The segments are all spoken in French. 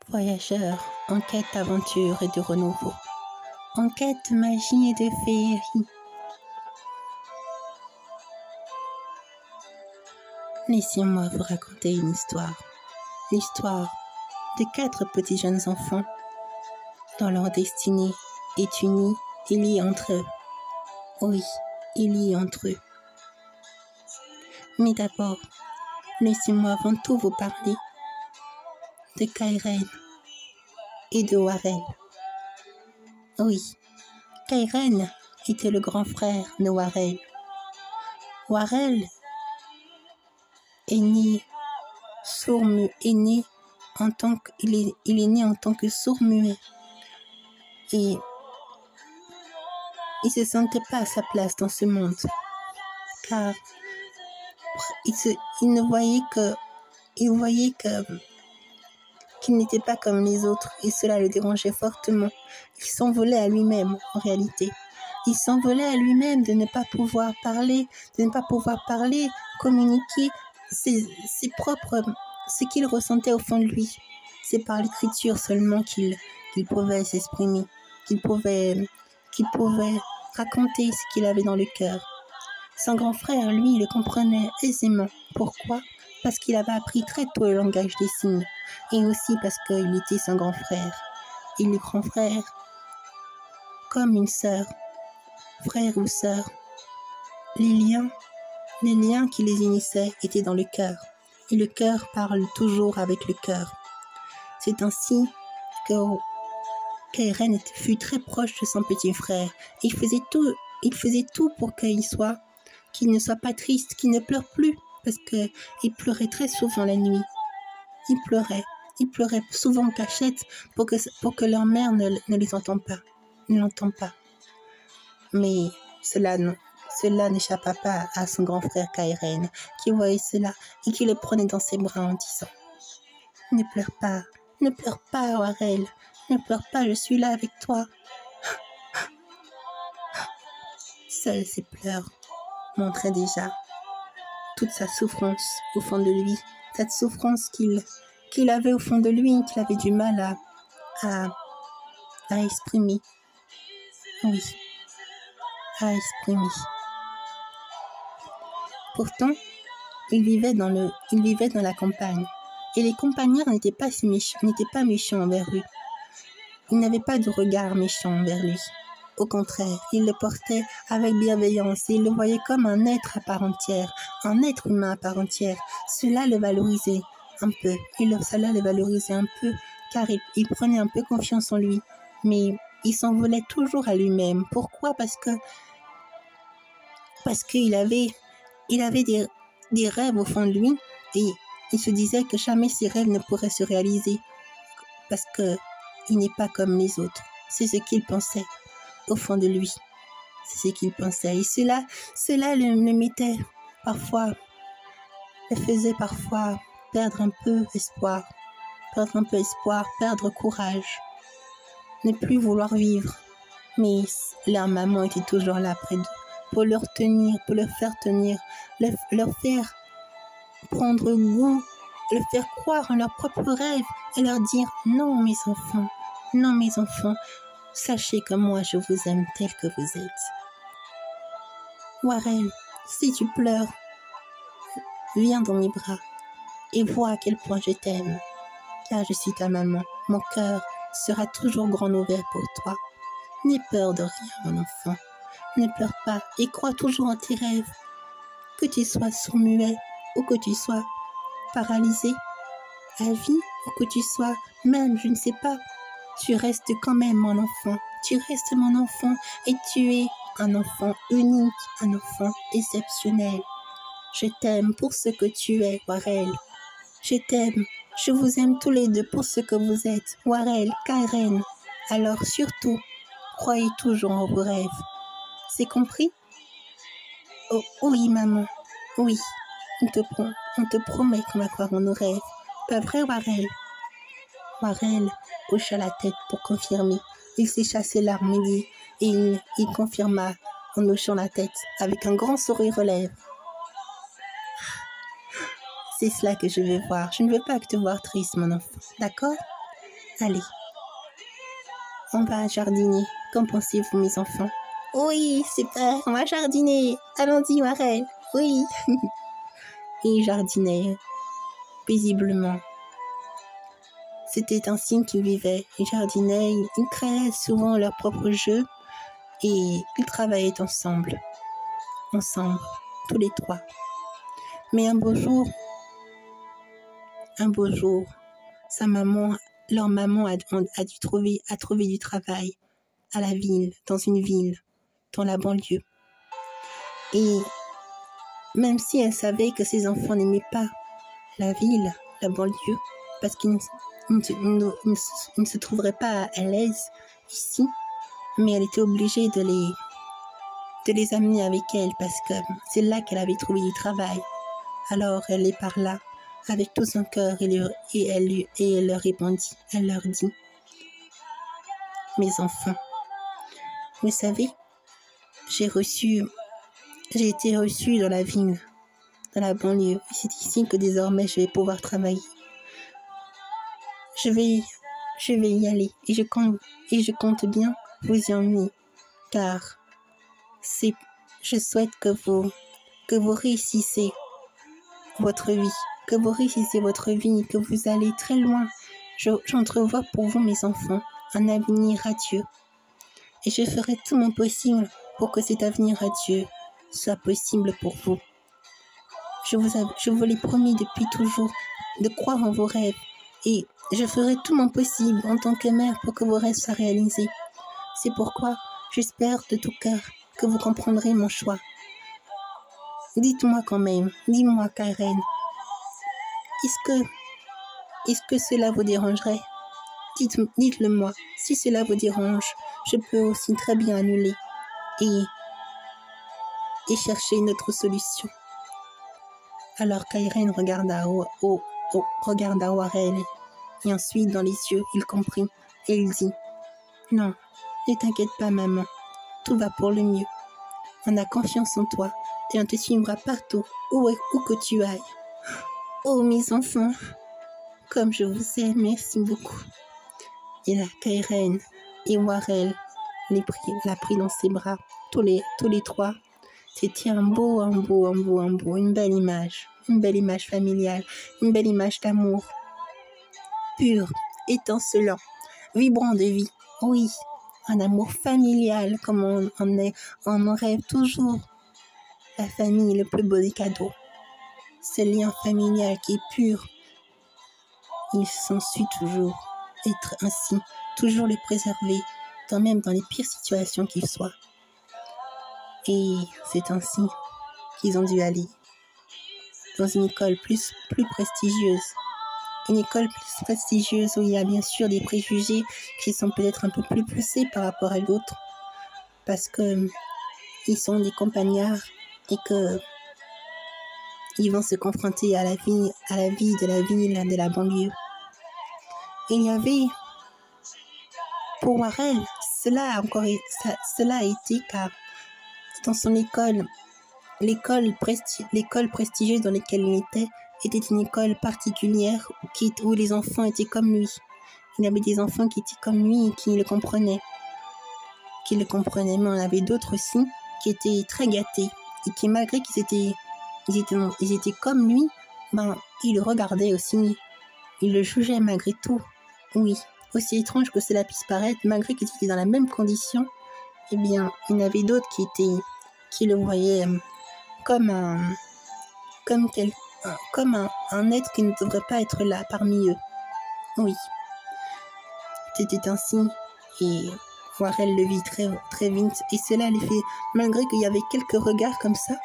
Voyageurs, en quête d'aventure et de renouveau, en quête de magie et de féerie. Laissez-moi vous raconter une histoire. L'histoire de 4 petits jeunes enfants dont leur destinée est unie et liée entre eux. Oui, et liée entre eux. Mais d'abord, laissez-moi avant tout vous parler de Kairen et de Warel. Oui, Kairen était le grand frère de Warel. Warel est né en tant que sourd-muet et il se sentait pas à sa place dans ce monde car il voyait qu'il n'était pas comme les autres et cela le dérangeait fortement. Il s'envolait à lui-même en réalité. Il s'envolait à lui-même de ne pas pouvoir parler, communiquer ce qu'il ressentait au fond de lui. C'est par l'écriture seulement qu'il pouvait s'exprimer, qu'il pouvait raconter ce qu'il avait dans le cœur. Son grand frère, lui, le comprenait aisément. Pourquoi ? Parce qu'il avait appris très tôt le langage des signes. Et aussi parce qu'il était son grand frère. Et les grands frères, comme une sœur, frère ou sœur, les liens qui les unissaient étaient dans le cœur. Et le cœur parle toujours avec le cœur. C'est ainsi que Kairen fut très proche de son petit frère. Il faisait tout pour qu'il ne soit pas triste, qu'il ne pleure plus, parce qu'il pleurait très souvent la nuit. Il pleurait souvent en cachette pour que leur mère ne l'entende pas. Mais cela n'échappa pas à son grand frère Kairen, qui voyait cela et qui le prenait dans ses bras en disant « Ne pleure pas, Warel, ne pleure pas, je suis là avec toi. » Seuls ses pleurs montraient déjà toute sa souffrance au fond de lui, cette souffrance qu'il avait au fond de lui, qu'il avait du mal à exprimer. Oui, à exprimer. Pourtant, il vivait dans la campagne, et les campagnards n'étaient pas méchants envers lui. Ils n'avaient pas de regard méchant envers lui. Au contraire, ils le portaient avec bienveillance et ils le voyaient comme un être à part entière, un être humain à part entière. Cela le valorisait un peu, car il prenait un peu confiance en lui, mais il s'envolait toujours à lui-même. Pourquoi ? Parce qu'il avait des rêves au fond de lui et il se disait que jamais ses rêves ne pourraient se réaliser parce qu'il n'est pas comme les autres. C'est ce qu'il pensait au fond de lui. C'est ce qu'il pensait. Et cela le faisait parfois perdre un peu espoir, perdre courage, ne plus vouloir vivre. Mais leur maman était toujours là près d'eux pour leur faire tenir, leur faire prendre goût, leur faire croire en leurs propres rêves et leur dire « Non, mes enfants, sachez que moi je vous aime tel que vous êtes. » Warel, si tu pleures, viens dans mes bras et vois à quel point je t'aime, car je suis ta maman. Mon cœur sera toujours grand ouvert pour toi. N'aie peur de rien, mon enfant. Ne pleure pas et crois toujours en tes rêves. Que tu sois sourd-muet ou que tu sois paralysé à vie ou que tu sois même, je ne sais pas, tu restes quand même mon enfant. Tu restes mon enfant et tu es un enfant unique, un enfant exceptionnel. Je t'aime pour ce que tu es, Warel. Je t'aime. Je vous aime tous les deux pour ce que vous êtes, Warel, Kairen. Alors surtout, croyez toujours en vos rêves. C'est compris ? Oh, oui, maman. Oui, on te promet qu'on va croire en nos rêves. Pas vrai, Warel ? Warel hocha la tête pour confirmer. Il sécha ses larmes et il confirma en hochant la tête avec un grand sourire aux lèvres. C'est cela que je veux voir. Je ne veux pas que te voir triste, mon enfant. D'accord ? Allez, on va jardiner. Qu'en pensez-vous, mes enfants? Oui, super, on va jardiner. Allons-y, Warel. Oui. Et ils jardinaient paisiblement. C'était ainsi qu'ils vivaient. Ils jardinaient, ils créaient souvent leurs propres jeux et ils travaillaient ensemble, tous les trois. Mais un beau jour, leur maman a trouvé du travail à la ville, dans une ville, dans la banlieue. Et même si elle savait que ses enfants n'aimaient pas la ville, la banlieue, parce qu'ils ne se trouveraient pas à l'aise ici, mais elle était obligée de les amener avec elle parce que c'est là qu'elle avait trouvé du travail. Alors elle les parla avec tout son cœur et elle leur répondit, elle leur dit: mes enfants, vous savez, j'ai été reçue dans la ville, dans la banlieue. C'est ici que désormais je vais pouvoir travailler. Je vais y aller et je compte bien vous y emmener car je souhaite que vous réussissiez votre vie, que vous allez très loin. J'entrevois pour vous, mes enfants, un avenir radieux. Et je ferai tout mon possible pour que cet avenir radieux soit possible pour vous. Je vous l'ai promis depuis toujours de croire en vos rêves et je ferai tout mon possible en tant que mère pour que vos rêves soient réalisés. C'est pourquoi j'espère de tout cœur que vous comprendrez mon choix. Dites-moi quand même, dis-moi Karen, est-ce que cela vous dérangerait? Dites-le moi. Si cela vous dérange, je peux aussi très bien annuler et chercher une autre solution. Alors Karen regarda Warel et ensuite dans les yeux, il comprit et il dit: non, ne t'inquiète pas maman, tout va pour le mieux. On a confiance en toi et on te suivra partout, où que tu ailles. Oh mes enfants, comme je vous aime, merci beaucoup. Et là, Karen et Warel l'a pris dans ses bras, tous les trois. C'était une belle image familiale, une belle image d'amour, pur, étincelant, vibrant de vie. Oui, un amour familial, comme on en rêve toujours. La famille, le plus beau des cadeaux. Ce lien familial qui est pur, il s'ensuit toujours être ainsi, toujours le préserver, même dans les pires situations qu'ils soient. Et c'est ainsi qu'ils ont dû aller dans une école plus prestigieuse. Une école plus prestigieuse où il y a bien sûr des préjugés qui sont peut-être un peu plus poussés par rapport à d'autres parce que ils sont des campagnards et que ils vont se confronter à la vie de la ville, de la banlieue. Et il y avait, pour Warel, cela a été car dans son école, l'école prestigieuse dans laquelle il était une école particulière où les enfants étaient comme lui. Il y avait des enfants qui étaient comme lui et qui le comprenaient. Mais il y en avait d'autres aussi qui étaient très gâtés et qui, malgré qu'ils étaient comme lui, ils le regardaient aussi. Ils le jugeaient malgré tout. Oui, aussi étrange que cela puisse paraître, malgré qu'ils étaient dans la même condition, eh bien, il y en avait d'autres qui le voyaient comme un être qui ne devrait pas être là parmi eux. Oui, c'était ainsi et Warel le vit très, très vite et cela les fait, malgré qu'il y avait quelques regards comme ça,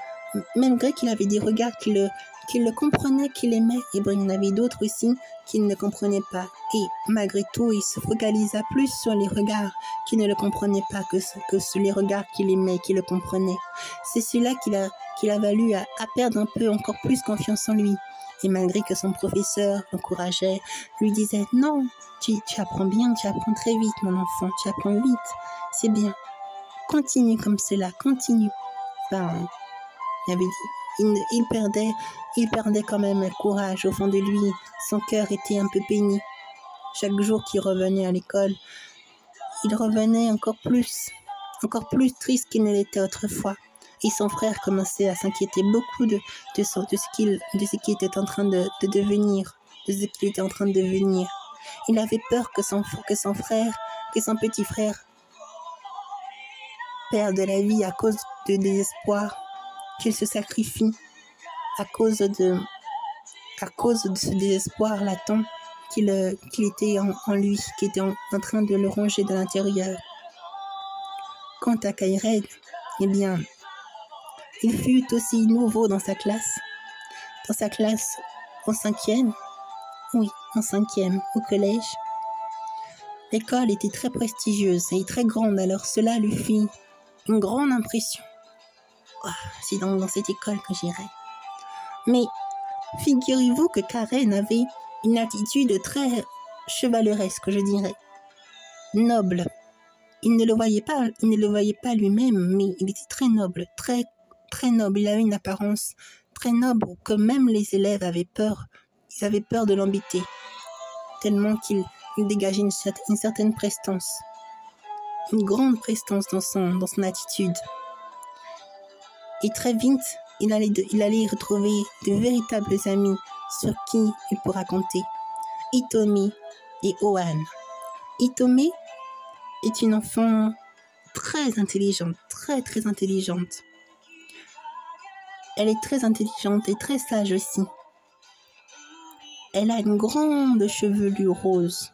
malgré qu'il avait des regards qui le comprenaient, qui l'aimaient, et il y en avait d'autres aussi qui ne le comprenaient pas. Et malgré tout, il se focalisa plus sur les regards qui ne le comprenaient pas que sur les regards qu'il aimait, qui le comprenaient. C'est cela qui l'a valu à perdre un peu encore plus confiance en lui. Et malgré que son professeur l'encourageait, lui disait « Non, tu apprends bien, tu apprends très vite mon enfant, tu apprends vite, c'est bien. Continue comme cela, continue. » Il avait dit, il perdait quand même le courage au fond de lui. Son cœur était un peu béni. Chaque jour qu'il revenait à l'école, il revenait encore plus triste qu'il ne l'était autrefois. Et son frère commençait à s'inquiéter beaucoup de ce qu'il était en train de devenir, de ce qu'il était en train de devenir. Il avait peur que son petit frère perde la vie à cause de désespoir, qu'il se sacrifie à cause de ce désespoir latent qu'il était en lui, qui était en train de le ronger de l'intérieur. Quant à Kaired, eh bien, il fut aussi nouveau dans sa classe en 5e, oui, en 5e, au collège. L'école était très prestigieuse et très grande, alors cela lui fit une grande impression. Oh, c'est dans cette école que j'irai. Mais figurez-vous que Karen avait une attitude très chevaleresque, je dirais, noble. Il ne le voyait pas lui-même, mais il était très noble, très noble. Il avait une apparence très noble que même les élèves avaient peur. Ils avaient peur de l'embêter, tellement qu'il dégageait une certaine prestance, une grande prestance dans son attitude. Et très vite, il allait retrouver de véritables amis sur qui il pourra compter. Hitomi et Ohan. Hitomi est une enfant très intelligente, très intelligente. Elle est très intelligente et très sage aussi. Elle a une grande chevelure rose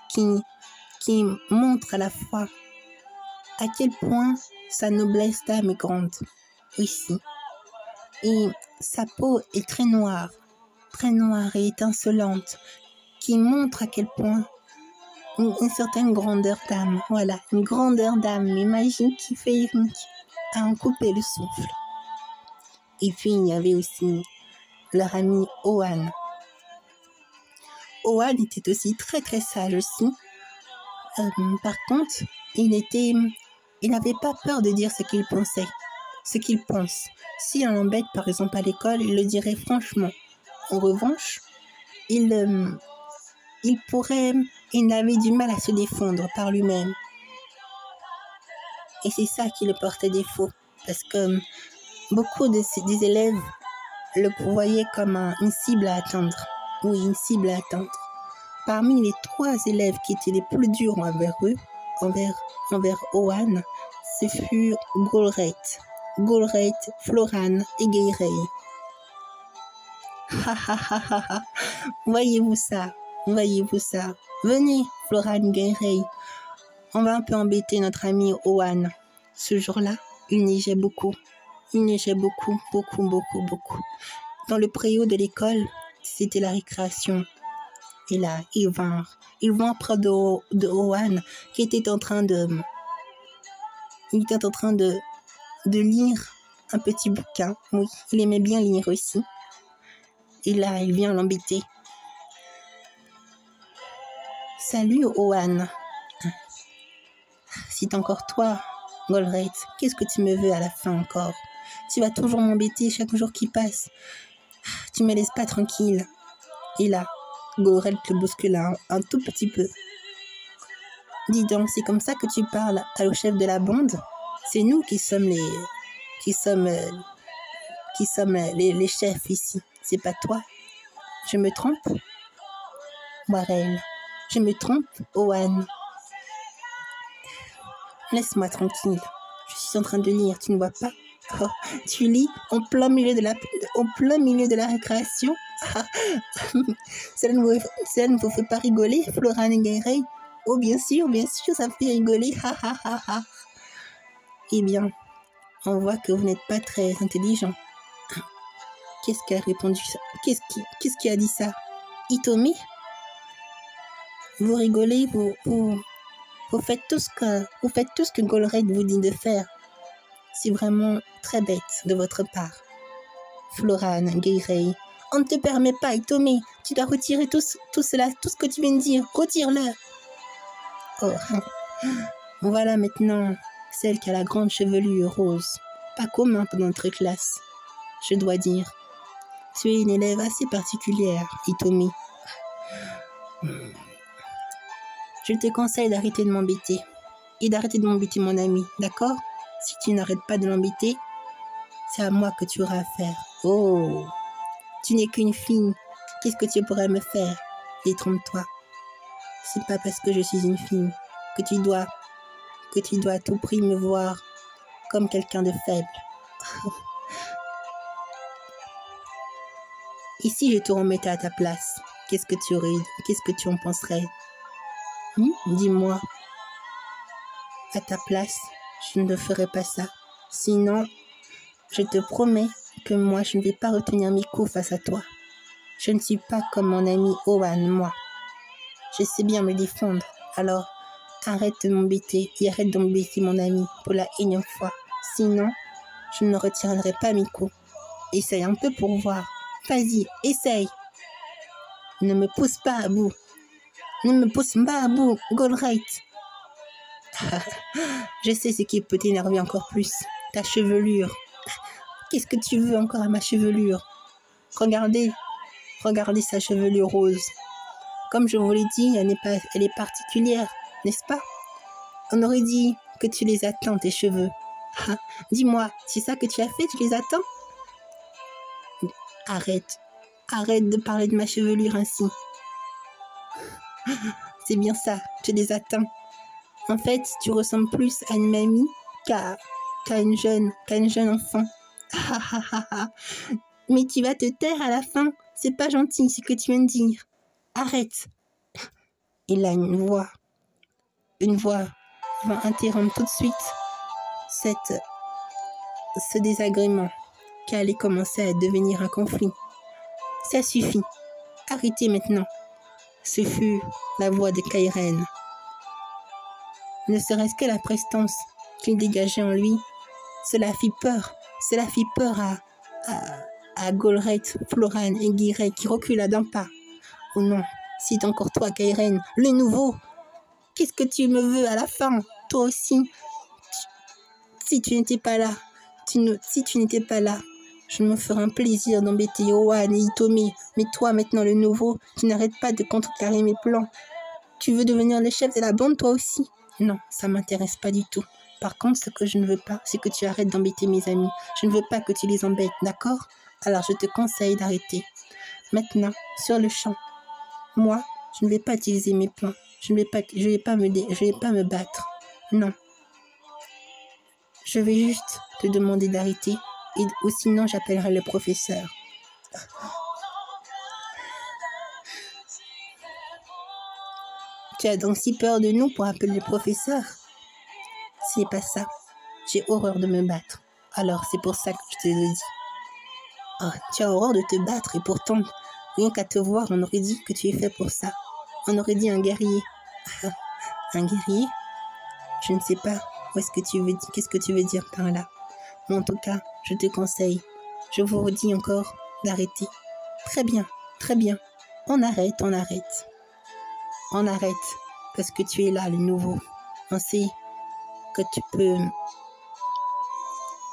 qui montre à la fois à quel point sa noblesse d'âme est grande aussi. Et sa peau est très noire et étincelante, qui montre à quel point une certaine grandeur d'âme, voilà, une grandeur d'âme magique qui fait à en couper le souffle. Et puis il y avait aussi leur ami Ohan. Ohan était aussi très sage aussi. Par contre, il n'avait pas peur de dire ce qu'il pensait, ce qu'il pense. Si on l'embête par exemple à l'école, il le dirait franchement. En revanche, il avait du mal à se défendre par lui-même. Et c'est ça qui le portait défaut, parce que beaucoup des élèves le voyaient comme une cible à atteindre. Oui, une cible à atteindre. Parmi les 3 élèves qui étaient les plus durs envers Ohan, ce furent Golreit, Floran et Geirei. Voyez-vous ça. Venez, Floran, Geirei. On va un peu embêter notre ami Ohan. Ce jour-là, il neigeait beaucoup. Beaucoup. Dans le préau de l'école, c'était la récréation. Et là, ils vinrent près de Ohan, qui était en train de lire un petit bouquin. Oui, il aimait bien lire aussi. Et là, il vient l'embêter. Salut, Ohan. C'est encore toi, Golreit. Qu'est-ce que tu me veux à la fin encore? Tu vas toujours m'embêter chaque jour qui passe. Tu me laisses pas tranquille. Et là, Golreit le bouscula un tout petit peu. Dis donc, c'est comme ça que tu parles au chef de la bande? C'est nous qui sommes les chefs ici. C'est pas toi. Je me trompe? Warel. Je me trompe, Ohan. Laisse-moi tranquille. Je suis en train de lire, tu ne vois pas? Oh, tu lis en plein milieu de la récréation? Cela ne vous fait pas rigoler, Floran et Geirei? Oh, bien sûr, ça fait rigoler. Eh bien, on voit que vous n'êtes pas très intelligent. Qu'est-ce qui a répondu ça? Qu'est-ce qui a dit ça? Hitomi? Vous rigolez, vous faites tout ce que Golreit vous dit de faire. C'est vraiment très bête de votre part. Floran, Geirei, on ne te permet pas, Hitomi. Tu dois retirer tout ce que tu viens de dire. Retire-le. Oh. Voilà maintenant celle qui a la grande chevelure rose. Pas commun dans notre classe, je dois dire. Tu es une élève assez particulière, Hitomi. Je te conseille d'arrêter de m'embêter. Et d'arrêter de m'embêter mon ami, d'accord? Si tu n'arrêtes pas de l'embêter, c'est à moi que tu auras affaire. Oh, tu n'es qu'une fille. Qu'est-ce que tu pourrais me faire? Détrompe-toi. C'est pas parce que je suis une fille que tu dois à tout prix me voir comme quelqu'un de faible. Et si je te remettais à ta place, qu'est-ce que tu en penserais? Dis-moi. À ta place, je ne ferai pas ça. Sinon, je te promets que moi, je ne vais pas retenir mes coups face à toi. Je ne suis pas comme mon ami Owen, moi. Je sais bien me défendre. Alors, arrête de m'embêter et arrête d'embêter mon ami pour la énième fois. Sinon, je ne retirerai pas mes coups. Essaye un peu pour voir. Vas-y, essaye. Ne me pousse pas à bout. Ne me pousse pas à bout, Goldrake. Je sais ce qui peut t'énerver encore plus. Ta chevelure. Qu'est-ce que tu veux encore à ma chevelure? Regardez sa chevelure rose. Comme je vous l'ai dit, elle est particulière, n'est-ce pas? On aurait dit que tu les attends, tes cheveux. Dis-moi, c'est ça que tu as fait, tu les attends? Arrête de parler de ma chevelure ainsi. C'est bien ça, tu les attends. En fait, tu ressembles plus à une mamie qu'à une jeune enfant. Mais tu vas te taire à la fin. C'est pas gentil ce que tu viens de dire. Arrête. Il a une voix va interrompre tout de suite ce désagrément qui allait commencer à devenir un conflit. Ça suffit. Arrêtez maintenant. Ce fut la voix de Kairen. Ne serait-ce que la prestance qu'il dégageait en lui, cela fit peur. Cela fit peur à Goldrake, Floran et Guirey qui recula d'un pas. Oh non, c'est encore toi, Kairen, le nouveau. Qu'est-ce que tu me veux à la fin? Toi aussi. Si tu n'étais pas là, je me ferais un plaisir d'embêter Owen et Hitomi. Mais toi, maintenant le nouveau, tu n'arrêtes pas de contrecarrer mes plans. Tu veux devenir le chef de la bande, toi aussi? Non, ça m'intéresse pas du tout. Par contre, ce que je ne veux pas, c'est que tu arrêtes d'embêter mes amis. Je ne veux pas que tu les embêtes, d'accord? Alors, je te conseille d'arrêter. Maintenant, sur le champ. Moi, je ne vais pas utiliser mes plans. Je vais pas me battre. Non. Je vais juste te demander d'arrêter ou sinon j'appellerai le professeur. Tu as donc si peur de nous pour appeler le professeur? Ce n'est pas ça. J'ai horreur de me battre. Alors c'est pour ça que je te le dis. Oh, tu as horreur de te battre et pourtant, rien qu'à te voir, on aurait dit que tu es fait pour ça. On aurait dit un guerrier. Un guerrier? Je ne sais pas qu'est-ce que tu veux dire par là. Mais en tout cas, je te conseille. Je vous redis encore d'arrêter. Très bien, très bien. On arrête. On arrête parce que tu es là, le nouveau. On sait que tu peux...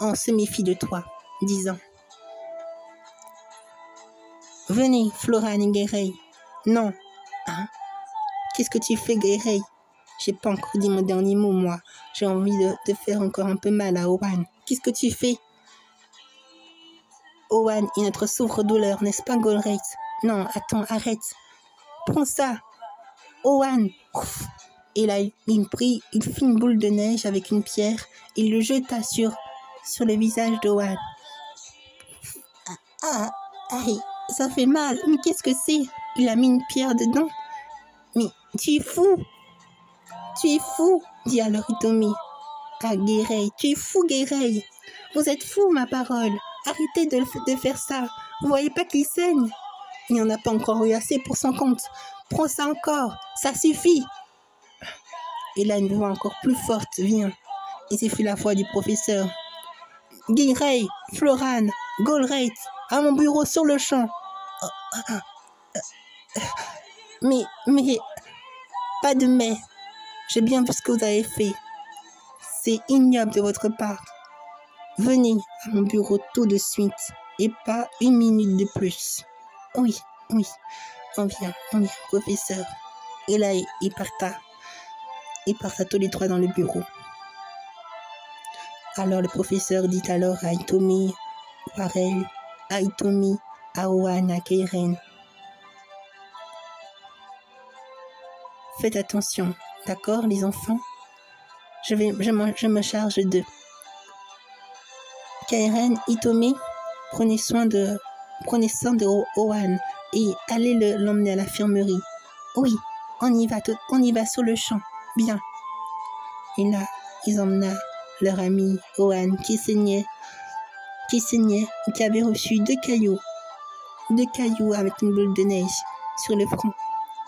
On se méfie de toi, disant. Venez, Floran et Guirey. Non. Hein? Qu'est-ce que tu fais, Guirey? J'ai pas encore dit mon dernier mot, moi. J'ai envie de faire encore un peu mal à Owen. Qu'est-ce que tu fais? Owen est notre souffre-douleur, n'est-ce pas, Goldrake? Non, attends, arrête. Prends ça. Owen. Il fit une boule de neige avec une pierre. Il le jeta sur le visage d'Owen. Aïe, ça fait mal. Mais qu'est-ce que c'est? Il a mis une pierre dedans. Mais tu es fou. Tu es fou, dit alors Hitomi. Ah, Guirey, tu es fou, Guirey. Vous êtes fou, ma parole. Arrêtez de faire ça. Vous voyez pas qu'il saigne? Il n'y en a pas encore eu assez pour son compte. Prends ça encore. Ça suffit. Et là, une voix encore plus forte vient. Et ce fut la voix du professeur. Guirey, Floran, Goldrake, à mon bureau sur le champ. Mais, pas de mais. J'ai bien vu ce que vous avez fait. C'est ignoble de votre part. Venez à mon bureau tout de suite et pas une minute de plus. Oui, on vient, professeur. Et là, ils partent tous les trois dans le bureau. Alors le professeur dit alors à Hitomi, Warel, à Hitomi, à Ohan, à Keiren: faites attention, d'accord les enfants? Je me charge d'eux. Keiren, Hitomi, prenez soin de Ohan et allez l'emmener à l'infirmerie. Oui, on y va sur le champ. Bien. Et là, ils emmena leur ami Ohan qui saignait, qui avait reçu 2 cailloux avec une boule de neige sur le front.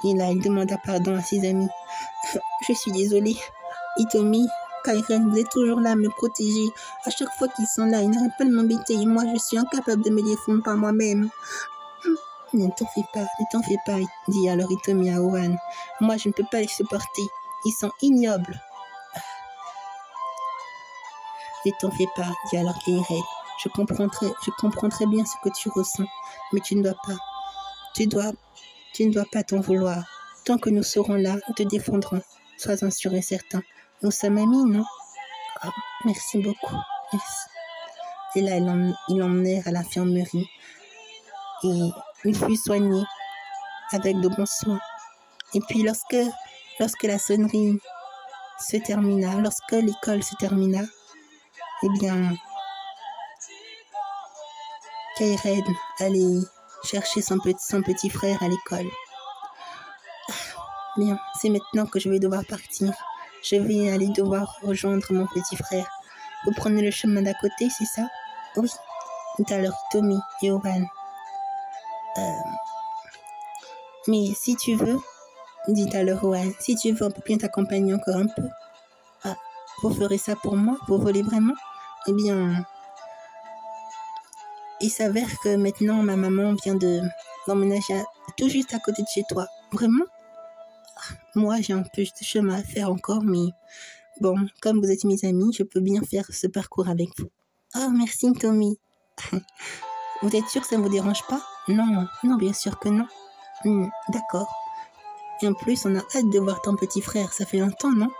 Et là, il demanda pardon à ses amis. Je suis désolée, Hitomi, Keiren, vous êtes toujours là à me protéger. À chaque fois qu'ils sont là, ils n'arrêtent pas de m'embêter. Et moi, je suis incapable de me défendre par moi-même. Ne t'en fais pas, dit alors Hitomi à Ohan. Moi, je ne peux pas les supporter. Ils sont ignobles. Ne t'en fais pas, dit alors Keiren. Je comprends très bien ce que tu ressens, mais tu ne dois pas t'en vouloir. Tant que nous serons là, nous te défendrons. Sois-en sûr et certain. Nous sommes amis, non? Oh, merci beaucoup. Merci. Et là, ils l'emmenèrent à l'infirmerie. Et il fut soigné avec de bons soins. Et puis lorsque la sonnerie se termina, lorsque l'école se termina, eh bien, Keiren allait chercher son petit frère à l'école. Bien, c'est maintenant que je vais devoir partir. Je vais aller devoir rejoindre mon petit frère. Vous prenez le chemin d'à côté, c'est ça? Oui. Tout à l'heure, Tommy et Ohan. Mais si tu veux, dit alors Ohan, si tu veux, on peut bien t'accompagner encore un peu. Ah, vous ferez ça pour moi? Vous voulez vraiment? Eh bien, il s'avère que maintenant ma maman vient d'emménager tout juste à côté de chez toi. Vraiment? Moi, j'ai un peu de chemin à faire encore, mais bon, comme vous êtes mes amis, je peux bien faire ce parcours avec vous. Oh, merci Tommy. Vous êtes sûr que ça ne vous dérange pas? Non, bien sûr que non. D'accord. Et en plus, on a hâte de voir ton petit frère. Ça fait longtemps, non?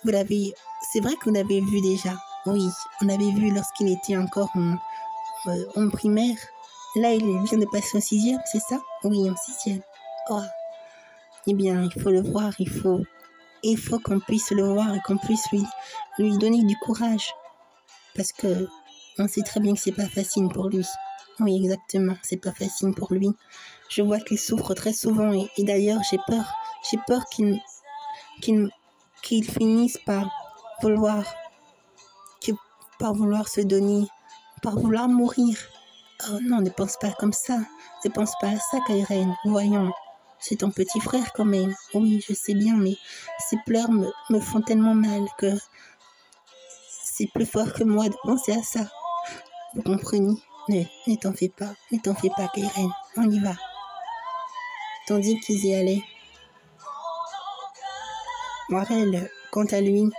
C'est vrai que vous l'avez vu déjà. Oui, on l'avait vu lorsqu'il était encore en primaire. Là, il vient de passer en 6e, c'est ça? Oui, en 6e. Oh. Eh bien, il faut le voir, il faut qu'on puisse le voir et qu'on puisse lui donner du courage. Parce que on sait très bien que c'est pas facile pour lui. Oui, exactement, c'est pas facile pour lui. Je vois qu'il souffre très souvent et d'ailleurs, j'ai peur qu'il finisse par vouloir se donner, par vouloir mourir. Oh non, ne pense pas comme ça. Ne pense pas à ça, Keiren. Voyons. C'est ton petit frère quand même. Oui, je sais bien, mais ses pleurs me font tellement mal que c'est plus fort que moi de penser à ça. Vous comprenez? Ne t'en fais pas, Keiren. On y va. Tandis qu'ils y allaient, Warel, quant à lui,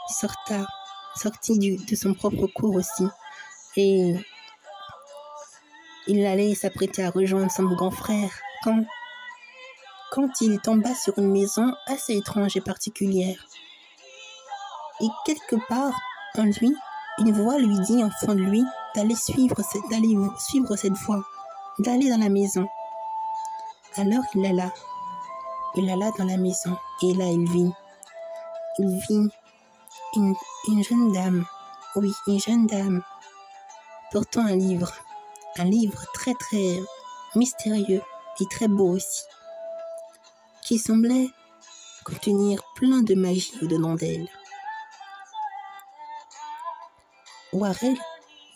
sortit de son propre cours aussi. Et il allait s'apprêter à rejoindre son grand frère quand il tomba sur une maison assez étrange et particulière. Et quelque part en lui, une voix lui dit en fond de lui d'aller suivre cette voie, d'aller dans la maison. Alors il alla dans la maison et là il vit une jeune dame, oui, une jeune dame portant un livre très très mystérieux et très beau aussi, qui semblait contenir plein de magie au-dedans d'elle. Warel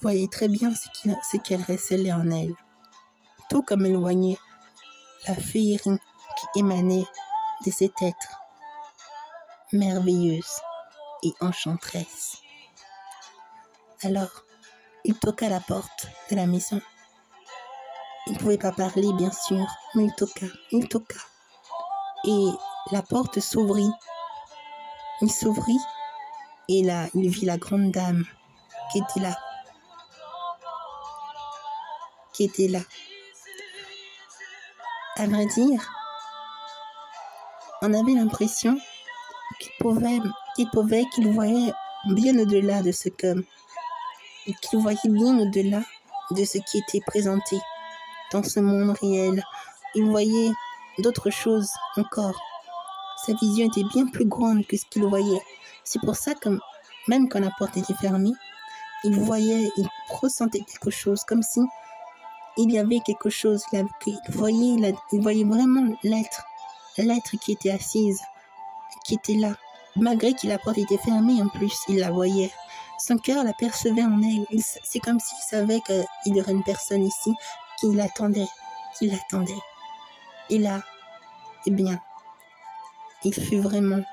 voyait très bien ce qu'elle recélait en elle, tout comme elle voyait la féerie qui émanait de cet être, merveilleuse et enchanteresse. Alors, il toqua à la porte de la maison. Il ne pouvait pas parler, bien sûr, mais il toqua. Et la porte s'ouvrit. Il s'ouvrit et là, il vit la grande dame qui était là. À vrai dire, On avait l'impression qu'il voyait bien au-delà de qu'il voyait bien au-delà de ce qui était présenté dans ce monde réel. Il voyait d'autres choses encore. Sa vision était bien plus grande que ce qu'il voyait. C'est pour ça que même quand la porte était fermée, il ressentait quelque chose, comme si il y avait quelque chose. Il voyait vraiment l'être qui était assise, qui était là. Malgré que la porte était fermée, en plus, il la voyait. Son cœur l'apercevait en elle. C'est comme s'il savait qu'il y aurait une personne ici qui l'attendait. Et là, eh bien, il fut vraiment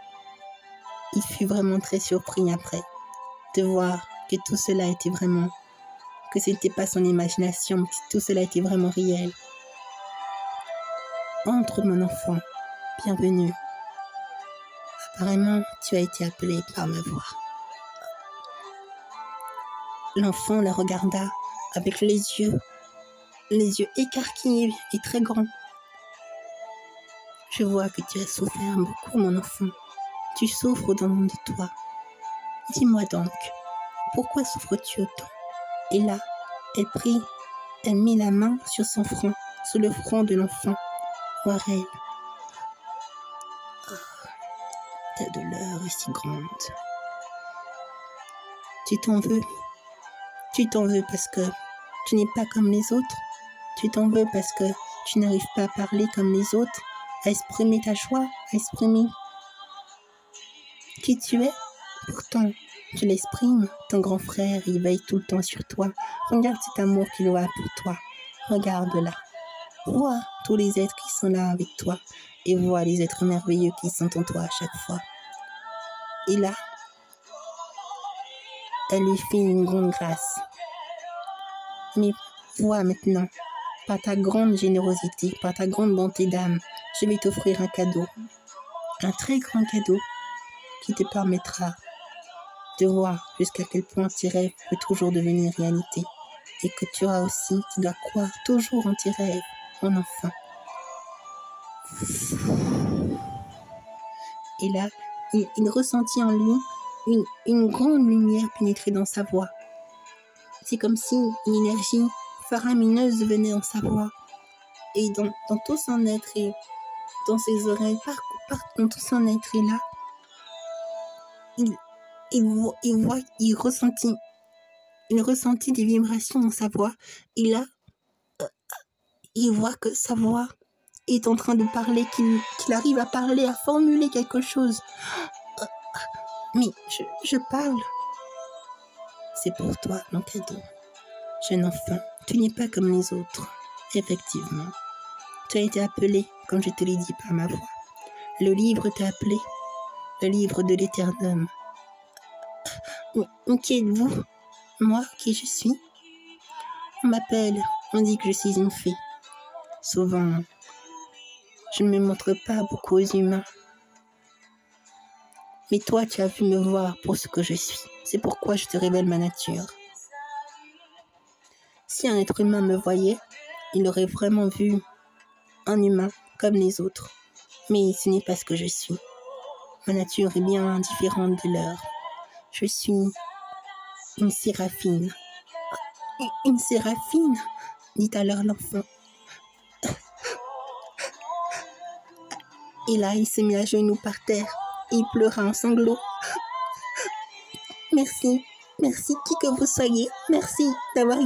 très surpris après de voir que tout cela était vraiment, que ce n'était pas son imagination, mais que tout cela était vraiment réel. Entre, mon enfant, bienvenue. Apparemment, tu as été appelé par ma voix. L'enfant la regarda avec les yeux écarquillés et très grands. Je vois que tu as souffert beaucoup, mon enfant. Tu souffres au dedans de toi. Dis-moi donc, pourquoi souffres-tu autant? Et là, elle mit la main sur son front, sur le front de l'enfant. Warel, ta douleur est si grande. Tu t'en veux parce que tu n'es pas comme les autres. Tu t'en veux parce que tu n'arrives pas à parler comme les autres, à exprimer ta joie, à exprimer qui tu es. Pourtant, tu l'exprimes. Ton grand frère, il veille tout le temps sur toi. Regarde cet amour qu'il a pour toi. Regarde-la. Vois tous les êtres qui sont là avec toi et vois les êtres merveilleux qui sont en toi à chaque fois. Et là, elle lui fit une grande grâce. Mais vois maintenant, par ta grande générosité, par ta grande bonté d'âme, je vais t'offrir un cadeau. Un très grand cadeau qui te permettra de voir jusqu'à quel point tes rêves peuvent toujours devenir réalité. Et que tu dois croire toujours en tes rêves, mon enfant. Et là, il ressentit en lui une grande lumière pénétrer dans sa voix. C'est comme si une énergie faramineuse venait dans sa voix. Et dans tout son être et dans ses oreilles, dans tout son être, et là, il ressentit des vibrations dans sa voix. Et là, il voit que sa voix est en train de parler, qu'il arrive à parler, à formuler quelque chose. Mais je parle. C'est pour toi, mon cadeau. Jeune enfant, tu n'es pas comme les autres. Effectivement. Tu as été appelé, comme je te l'ai dit par ma voix. Le livre t'a appelé. Le livre de l'éternel. Qui êtes-vous? Moi, qui je suis? On m'appelle, on dit que je suis une fée. Souvent, je ne me montre pas beaucoup aux humains. Mais toi, tu as vu me voir pour ce que je suis. C'est pourquoi je te révèle ma nature. Si un être humain me voyait, il aurait vraiment vu un humain comme les autres. Mais ce n'est pas ce que je suis. Ma nature est bien différente de leur. Je suis une séraphine. Une séraphine, dit alors l'enfant. Et là, il se mit à genoux par terre. Et il pleura en sanglots. Merci, qui que vous soyez. Merci d'avoir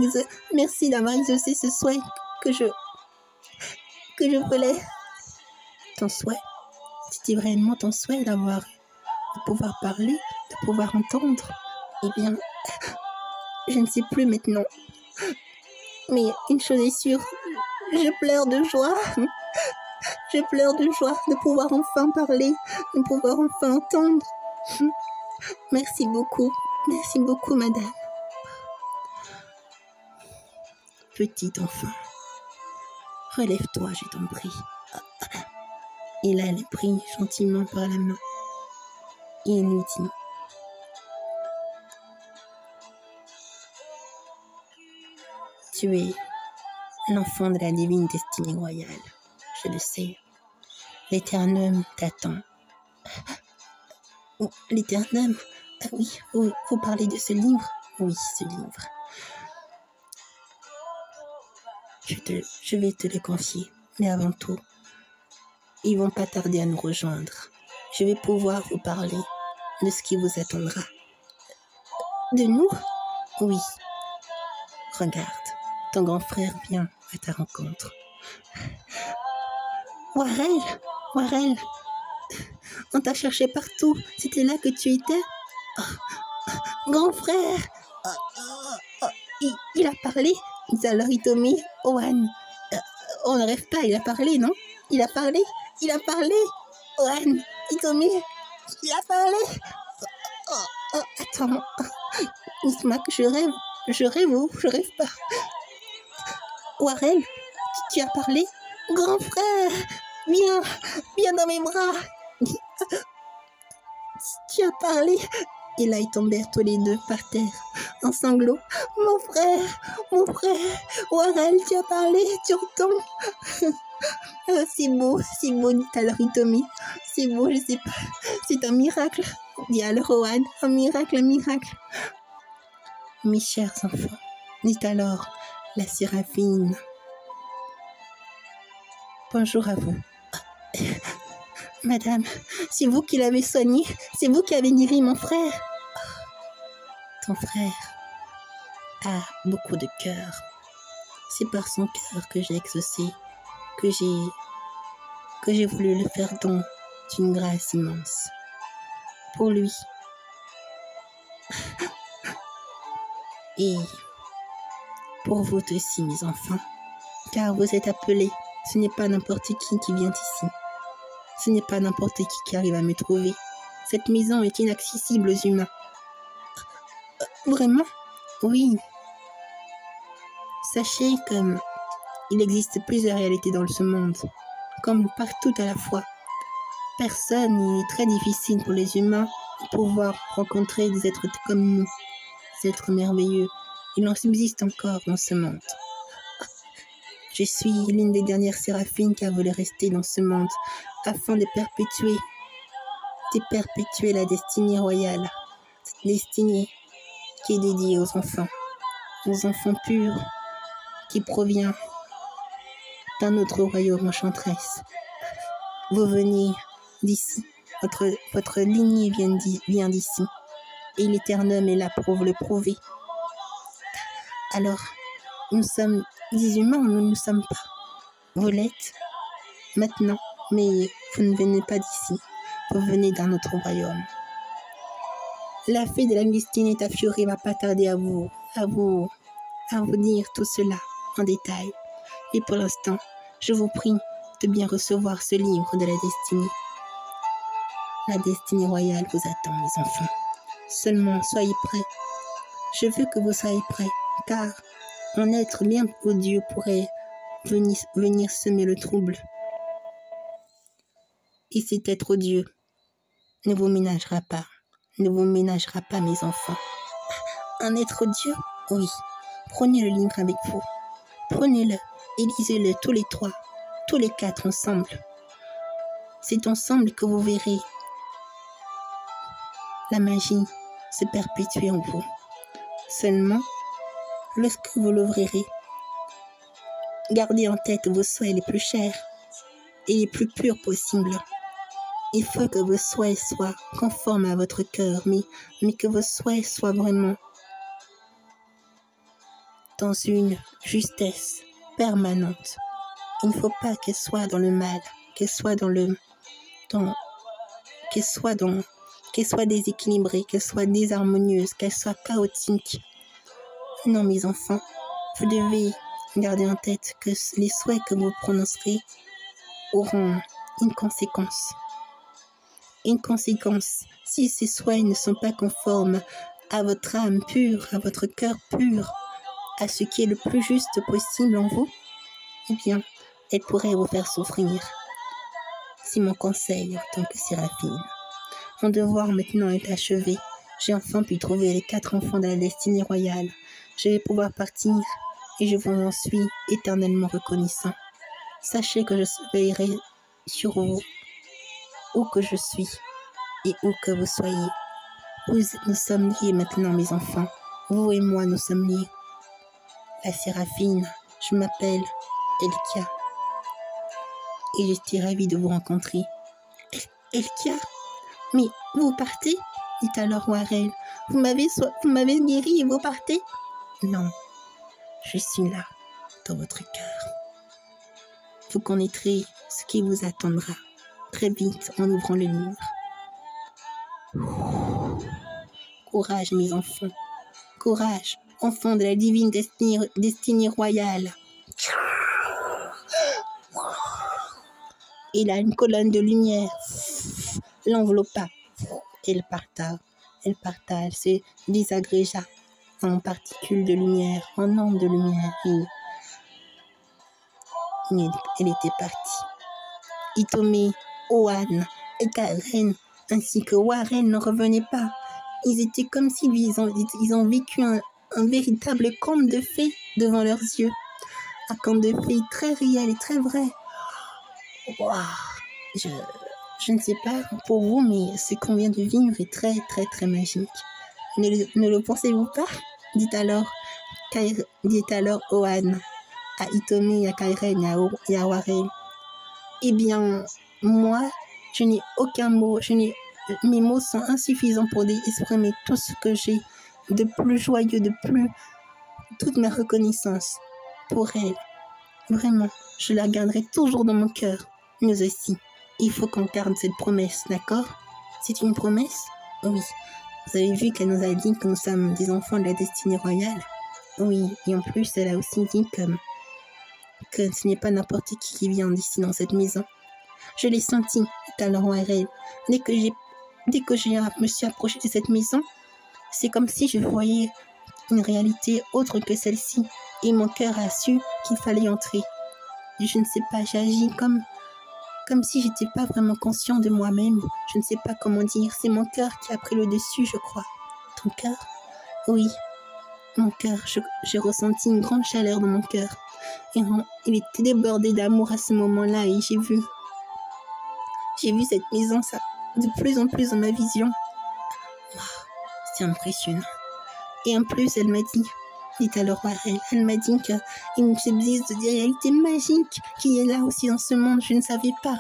exaucé ce souhait que je voulais. Ton souhait, c'était vraiment ton souhait de pouvoir parler, de pouvoir entendre. Eh bien, je ne sais plus maintenant. Mais une chose est sûre, je pleure de joie. Je pleure de joie de pouvoir enfin parler, de pouvoir enfin entendre. Merci beaucoup, madame. Petit enfant, relève-toi, je t'en prie. Et là, elle est prise gentiment par la main. Et il lui dit, tu es l'enfant de la divine destinée royale, je le sais. L'éternel t'attend. Oh, l'éternel. Ah oui, vous parlez de ce livre? Oui, ce livre. Je vais te le confier. Mais avant tout, ils vont pas tarder à nous rejoindre. Je vais pouvoir vous parler de ce qui vous attendra. De nous? Oui. Regarde, ton grand frère vient à ta rencontre. Warel, on t'a cherché partout. C'était là que tu étais? Oh, grand frère, il a parlé. Alors Hitomi, Ohan, on ne rêve pas, il a parlé, non? Il a parlé. Ohan, Hitomi, il a parlé. Attends, Nismak, je rêve ou je rêve pas? Warel, tu as parlé? Grand frère, viens dans mes bras. Tu as parlé. Et là, ils tombèrent tous les deux par terre, en sanglots. Mon frère, Warel, tu as parlé, tu retombes. C'est beau, dit alors Hitomi. C'est beau, je sais pas. C'est un miracle, dit alors Ohan. Un miracle. Mes chers enfants, dit alors la Séraphine. Bonjour à vous. Madame, c'est vous qui l'avez soigné, c'est vous qui avez guéri mon frère. Ton frère a beaucoup de cœur. C'est par son cœur que j'ai exaucé, que j'ai voulu le faire don d'une grâce immense. Pour lui. Et pour vous aussi, mes enfants, car vous êtes appelés. Ce n'est pas n'importe qui vient ici. Ce n'est pas n'importe qui arrive à me trouver. Cette maison est inaccessible aux humains. Vraiment? Oui. Sachez qu'il existe plusieurs réalités dans ce monde, comme partout à la fois. Il est très difficile pour les humains de pouvoir rencontrer des êtres comme nous, des êtres merveilleux. Il en subsiste encore dans ce monde. Je suis l'une des dernières séraphines qui a voulu rester dans ce monde afin de perpétuer la destinée royale, cette destinée qui est dédiée aux enfants purs qui provient d'un autre royaume enchanteresse. Vous venez d'ici, votre lignée vient d'ici, et l'Éternel est là pour vous le prouver. Alors, nous sommes des humains, nous ne sommes pas. Vous l'êtes maintenant, mais vous ne venez pas d'ici, vous venez d'un autre royaume. La fée de la destinée Tafiori va pas tarder à vous dire tout cela en détail. Et pour l'instant, je vous prie de bien recevoir ce livre de la destinée. La destinée royale vous attend, mes enfants. Seulement, soyez prêts. Je veux que vous soyez prêts, car un être bien odieux pourrait venir semer le trouble. Et cet être odieux ne vous ménagera pas, mes enfants. Un être odieux? Oui. Prenez le livre avec vous. Prenez-le et lisez-le tous les trois, tous les quatre ensemble. C'est ensemble que vous verrez la magie se perpétuer en vous. Seulement, lorsque vous l'ouvrirez, gardez en tête vos souhaits les plus chers et les plus purs possibles. Il faut que vos souhaits soient conformes à votre cœur, mais que vos souhaits soient vraiment dans une justesse permanente. Il ne faut pas qu'elle soit dans le mal, qu'elle soit déséquilibrée, qu'elle soit désharmonieuse, qu'elle soit chaotique. Non, mes enfants, vous devez garder en tête que les souhaits que vous prononcerez auront une conséquence. Une conséquence, si ces souhaits ne sont pas conformes à votre âme pure, à votre cœur pur, à ce qui est le plus juste possible en vous, eh bien, elle pourrait vous faire souffrir. C'est mon conseil en tant que séraphine. Mon devoir maintenant est achevé. J'ai enfin pu trouver les 4 enfants de la destinée royale. Je vais pouvoir partir et je vous en suis éternellement reconnaissant. Sachez que je surveillerai sur vous, où que je suis et où que vous soyez. Nous sommes liés maintenant, mes enfants. Vous et moi, nous sommes liés. La Séraphine, je m'appelle Elkia et j'étais ravie de vous rencontrer. Elkia, mais vous partez? Dit alors Warel. Vous m'avez guéri et vous partez? Non, je suis là, dans votre cœur. Vous connaîtrez ce qui vous attendra très vite en ouvrant le livre. Courage, mes enfants. Courage, enfants de la divine destinée royale. Et là, une colonne de lumière l'enveloppa. Elle parta, elle se désagrégea en particules de lumière, en ondes de lumière. Et elle était partie. Itome, Oan et Karen, ainsi que Warren ne revenaient pas. Ils étaient comme s'ils ont vécu un véritable conte de fées devant leurs yeux. Un conte de fées très réel et très vrai. Wow. Je ne sais pas pour vous, mais ce qu'on vient de vivre est très, très, très magique. Ne le pensez-vous pas? Dit alors Oan à Itome, à Kairen et à Warren. Eh bien, moi, je n'ai aucun mot. Mes mots sont insuffisants pour exprimer tout ce que j'ai de plus joyeux, toute ma reconnaissance pour elle. Vraiment, je la garderai toujours dans mon cœur. Nous aussi, il faut qu'on garde cette promesse, d'accord? C'est une promesse? Oui. Vous avez vu qu'elle nous a dit que nous sommes des enfants de la destinée royale? Oui, et en plus, elle a aussi dit que ce n'est pas n'importe qui vient d'ici dans cette maison. Je l'ai senti, dit alors Warel. Dès que je me suis approchée de cette maison, c'est comme si je voyais une réalité autre que celle-ci, et mon cœur a su qu'il fallait entrer. Je ne sais pas, j'ai agi comme si j'étais pas vraiment conscient de moi-même. Je ne sais pas comment dire, c'est mon cœur qui a pris le dessus, je crois. Ton cœur? Oui, mon cœur, j'ai ressenti une grande chaleur dans mon cœur. Et il était débordé d'amour à ce moment-là, et j'ai vu cette maison, ça, de plus en plus dans ma vision. Wow, c'est impressionnant. Et en plus, elle m'a dit alors Warel, elle m'a dit qu'il existe des réalités magiques qui est là aussi dans ce monde, je ne savais pas.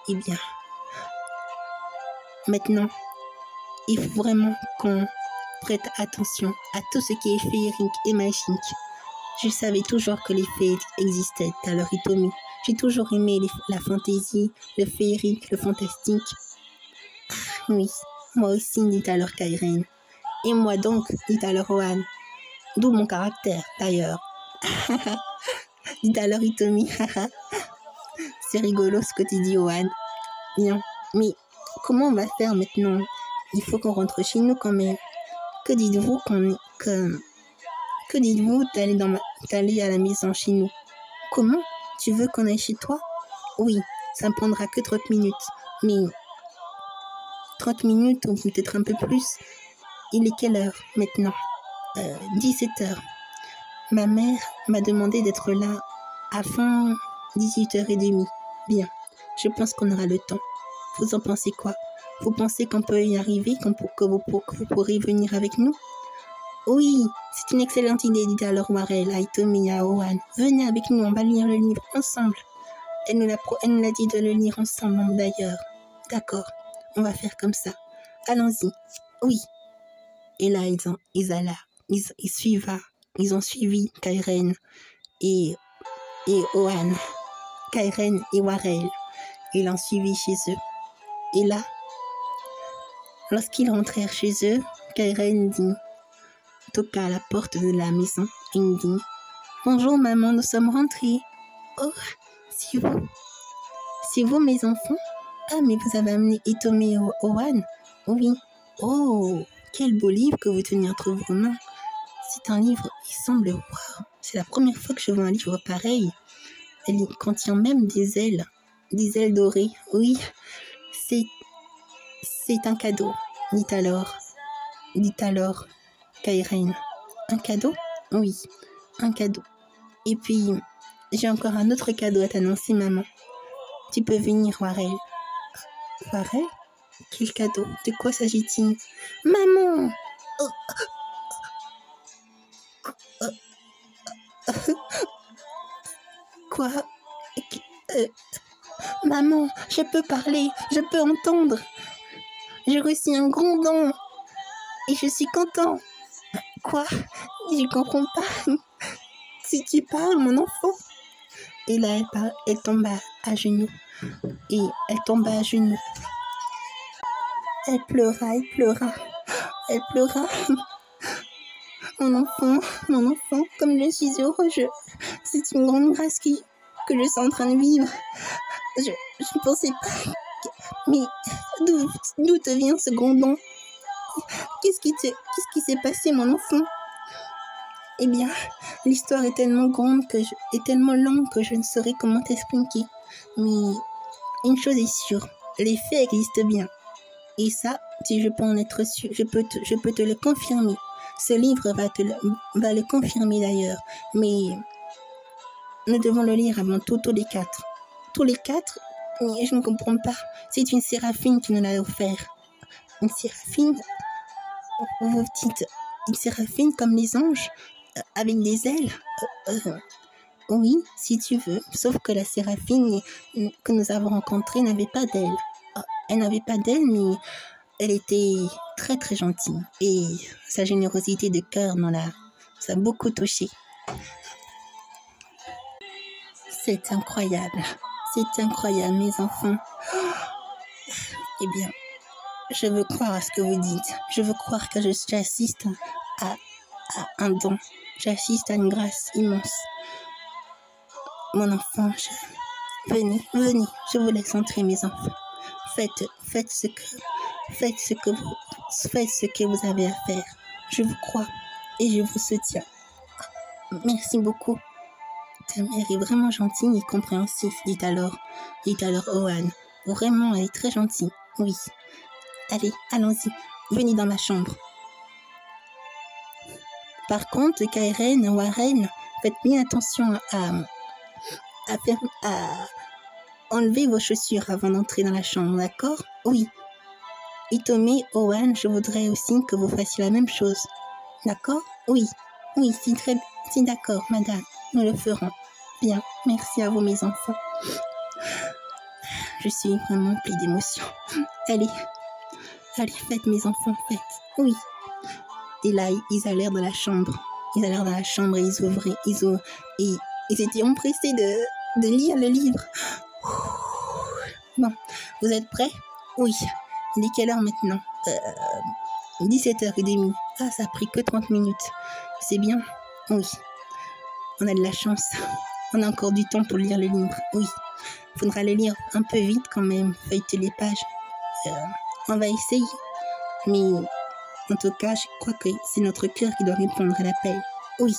Eh bien, maintenant, il faut vraiment qu'on prête attention à tout ce qui est féerique et magique. Je savais toujours que les fées existaient, alors Itomi. J'ai toujours aimé la fantaisie, le féerique, le fantastique. Oui, moi aussi, dit alors Kairen. Et moi donc, dit alors Oan. D'où mon caractère, d'ailleurs. Dit alors Itomi. C'est rigolo ce que tu dis, Oan. Bien, mais comment on va faire maintenant? Il faut qu'on rentre chez nous quand même. Que dites-vous que dites-vous d'aller à la maison chez nous? Comment? Tu veux qu'on aille chez toi? Oui, ça ne prendra que 30 minutes. Mais 30 minutes ou peut-être un peu plus. Il est quelle heure maintenant? 17h. Ma mère m'a demandé d'être là avant 18h30. Bien, je pense qu'on aura le temps. Vous en pensez quoi? Vous pensez qu'on peut y arriver, que vous pourrez venir avec nous? Oui, c'est une excellente idée, dit alors Warel à Itomi et à Oan. Venez avec nous, on va lire le livre ensemble. Elle nous l'a dit de le lire ensemble d'ailleurs. D'accord, on va faire comme ça. Allons-y. Oui. Et là, ils ont suivi Kairen et Oan. Kairen et Warel. Ils l'ont suivi chez eux. Et là, lorsqu'ils rentrèrent chez eux, Kairen toqua à la porte de la maison et il dit « Bonjour maman, nous sommes rentrés. »« Oh, c'est vous. C'est vous mes enfants? Ah, mais vous avez amené Itome et Oan? Oui. Oh, quel beau livre que vous tenez entre vos mains. C'est un livre, il semble, waouh, c'est la première fois que je vois un livre pareil. Elle contient même des ailes dorées. Oui, c'est un cadeau, dit alors Kairen. Un cadeau? Oui, un cadeau. Et puis, j'ai encore un autre cadeau à t'annoncer, maman. Tu peux venir, Warel. Warel? Quel cadeau? De quoi s'agit-il? Maman! Oh, quoi? Maman, je peux parler, je peux entendre. J'ai reçu un grondon et je suis content. Quoi? Je comprends pas. Si tu parles, mon enfant. Et là, elle tomba à genoux. Et elle tomba à genoux. Elle pleura. Elle pleura. Mon enfant, comme je suis heureux, c'est une grande grâce que je suis en train de vivre. Je ne pensais pas. Mais d'où te vient ce grondon? Qu'est-ce qui s'est passé, mon enfant? Eh bien, l'histoire est tellement grande et tellement longue que je ne saurais comment t'expliquer. Mais une chose est sûre, les faits existent bien. Et ça, si je peux en être sûr, je peux te le confirmer. Ce livre va le confirmer d'ailleurs. Mais nous devons le lire avant tout, tous les quatre. Tous les quatre? Je ne comprends pas. C'est une séraphine qui nous l'a offert. Une séraphine? Vous dites une séraphine comme les anges? Avec des ailes? Oui, si tu veux. Sauf que la séraphine que nous avons rencontrée n'avait pas d'ailes. Elle n'avait pas d'ailes, mais elle était très très gentille. Et sa générosité de cœur ça a beaucoup touché. C'est incroyable. C'est incroyable, mes enfants. Eh bien, je veux croire à ce que vous dites. Je veux croire que j'assiste à un don. J'assiste à une grâce immense. Mon enfant, venez, je vous laisse entrer, mes enfants. Faites ce que vous avez à faire. Je vous crois et je vous soutiens. Merci beaucoup. Ta mère est vraiment gentille et compréhensive, dit alors Owen. Vraiment, elle est très gentille. Oui. Allez, allons-y. Venez dans ma chambre. Par contre, Kairen, Warren, faites bien attention à enlever vos chaussures avant d'entrer dans la chambre, d'accord? Oui. Itome, Owen, je voudrais aussi que vous fassiez la même chose. D'accord? Oui. Oui, c'est d'accord, madame. Nous le ferons. Bien, merci à vous, mes enfants. Je suis vraiment remplie d'émotion. Allez, faites, mes enfants, faites. Oui. Et là, ils allèrent dans la chambre. Et ils étaient empressés de lire le livre. Bon, vous êtes prêts? Oui. Il est quelle heure maintenant? 17h30. Ah, ça a pris que 30 minutes. C'est bien? Oui. On a de la chance. On a encore du temps pour lire le livre. Oui. Il faudra le lire un peu vite quand même. Feuilleter les pages. On va essayer. Mais en tout cas, je crois que c'est notre cœur qui doit répondre à l'appel. Oui.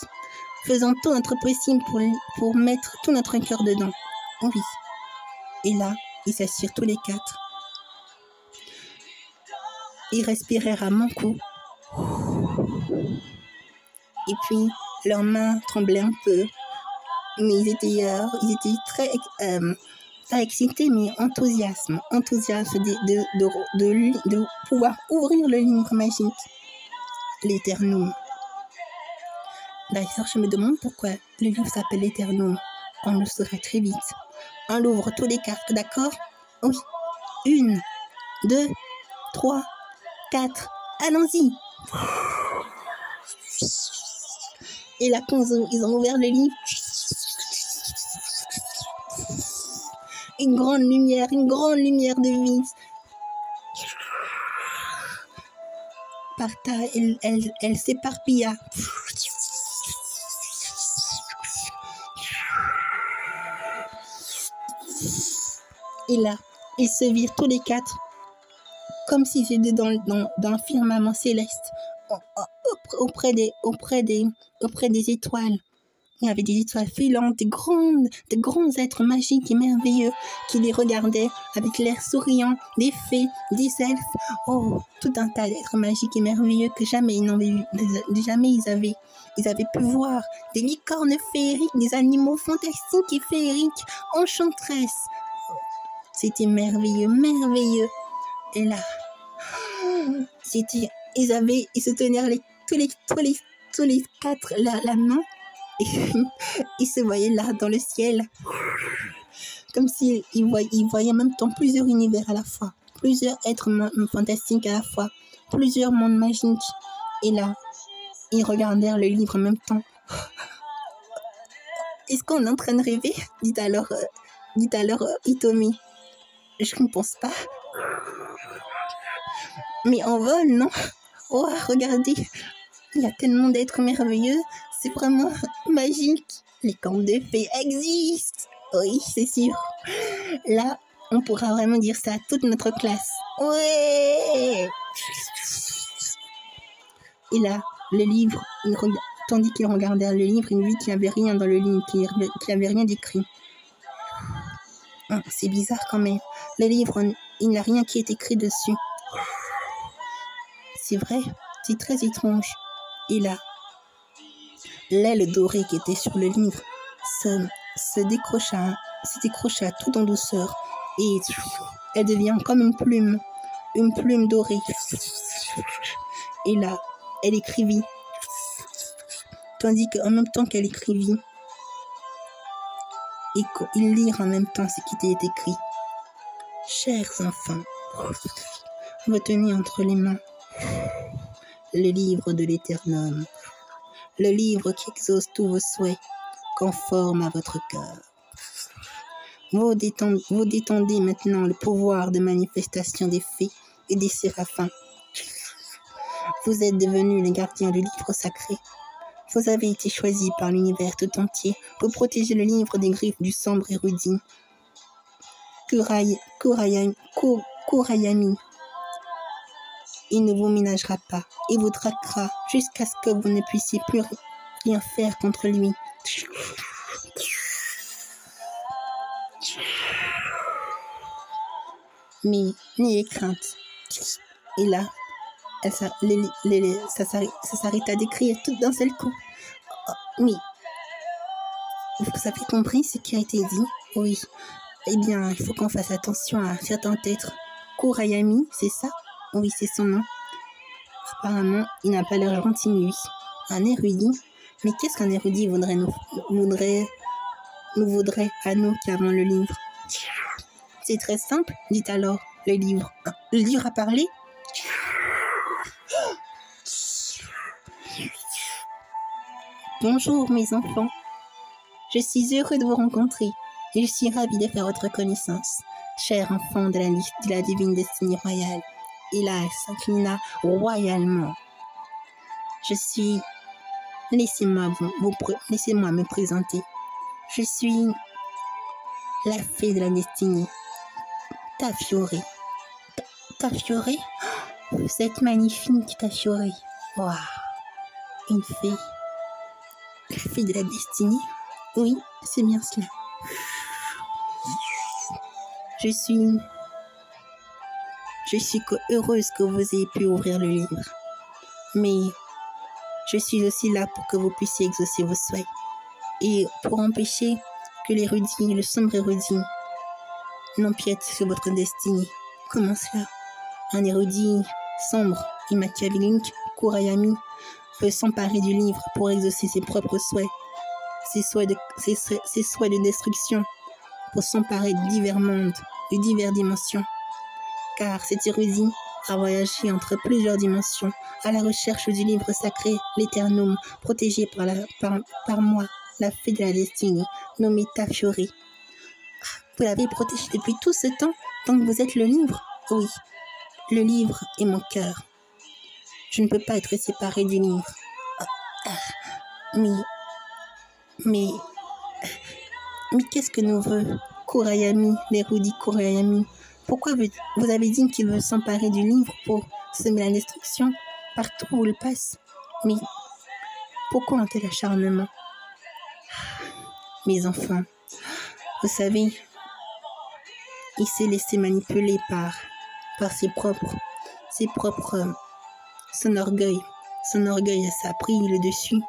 Faisons tout notre possible pour mettre tout notre cœur dedans. Oui. Et là, ils s'assirent tous les quatre. Ils respirèrent à mon cou. Et puis, leurs mains tremblaient un peu. Mais ils étaient très, pas excités, mais enthousiastes de pouvoir ouvrir le livre magique, l'Éternum. D'ailleurs, je me demande pourquoi le livre s'appelle l'Éternum. On le saura très vite. On l'ouvre tous les quatre, d'accord? Oui. 1, 2, 3, 4. Allons-y. Et là, quand ils ont ouvert le livre, une grande lumière de vie. Parta, elle s'éparpilla. Et là, ils se virent tous les quatre comme s'ils étaient dans un firmament céleste, auprès des étoiles. Il y avait des étoiles filantes, de grands êtres magiques et merveilleux qui les regardaient avec l'air souriant, des fées, des elfes. Oh, tout un tas d'êtres magiques et merveilleux que jamais ils n'avaient vu, jamais ils avaient pu voir. Des licornes féeriques, des animaux fantastiques et féeriques, enchanteresses. C'était merveilleux, merveilleux. Et là, ils se tenaient tous les quatre la main. Et ils se voyaient là dans le ciel. Comme s'ils voyaient en même temps plusieurs univers à la fois. Plusieurs êtres fantastiques à la fois. Plusieurs mondes magiques. Et là, ils regardèrent le livre en même temps. Est-ce qu'on est en train de rêver? Dit alors Hitomi. Je ne pense pas. Mais en vol, non? Oh, regardez. Il y a tellement d'êtres merveilleux. C'est vraiment magique. Les contes de fées existent. Oui, c'est sûr. Là, on pourra vraiment dire ça à toute notre classe. Ouais! Et là, le livre, tandis qu'il regardait le livre, il vit qu'il n'y avait rien dans le livre, qu'il n'y avait rien d'écrit. C'est bizarre quand même. Le livre, il n'y a rien qui est écrit dessus. C'est vrai, c'est très étrange. Et là, l'aile dorée qui était sur le livre se décrocha tout en douceur. Et elle devient comme une plume dorée. Et là, elle écrivit. Tandis qu'en même temps qu'elle écrivit, et qu'ils lirent en même temps ce qui était écrit. Chers enfants, retenez entre les mains le livre de l'Éternel, le livre qui exauce tous vos souhaits, conforme à votre cœur. Vous détendez maintenant le pouvoir de manifestation des fées et des séraphins. Vous êtes devenus les gardiens du livre sacré. Vous avez été choisis par l'univers tout entier pour protéger le livre des griffes du sombre érudit Kurayami. Il ne vous ménagera pas et vous traquera jusqu'à ce que vous ne puissiez plus rien faire contre lui. Mais n'ayez crainte. Et là, ça s'arrêta d'écrire tout d'un seul coup. Mais, vous avez compris ce qui a été dit? Oui. Eh bien, il faut qu'on fasse attention à certains êtres. Kurayami, c'est ça? Oui, c'est son nom. Apparemment, il n'a pas l'air gentil, lui. Un érudit? Mais qu'est-ce qu'un érudit voudrait à nous qui avons le livre? C'est très simple, dit alors le livre. Le livre a parlé? Bonjour mes enfants, je suis heureux de vous rencontrer et je suis ravi de faire votre connaissance, chers enfants de la divine destinée royale. Et là, elle s'inclina royalement. Laissez-moi me présenter. Je suis la fée de la destinée, Tafiore. Tafiore? Vous êtes magnifique, Tafiore. Waouh, une fée. La fée de la destinée? Oui, c'est bien cela. Je suis heureuse que vous ayez pu ouvrir le livre. Mais je suis aussi là pour que vous puissiez exaucer vos souhaits. Et pour empêcher que le sombre érudit, n'empiète sur votre destinée. Comment cela? Un érudit sombre et machiavélique, Kurayami, peut s'emparer du livre pour exaucer ses propres souhaits, ses souhaits de destruction, pour s'emparer de divers mondes, de diverses dimensions. Car cet érudit a voyagé entre plusieurs dimensions à la recherche du livre sacré, l'Éternum, protégé par moi, la fée de la destinée, nommée Tafiore. Vous l'avez protégé depuis tout ce temps, tant que vous êtes le livre? Oui, le livre est mon cœur. Je ne peux pas être séparée du livre. Mais qu'est-ce que nous veut Kurayami, l'érudit Kurayami? Pourquoi vous avez dit qu'il veut s'emparer du livre pour semer la destruction partout où il passe? Mais pourquoi un tel acharnement? Mes enfants, vous savez, il s'est laissé manipuler par son orgueil. Son orgueil a pris le dessus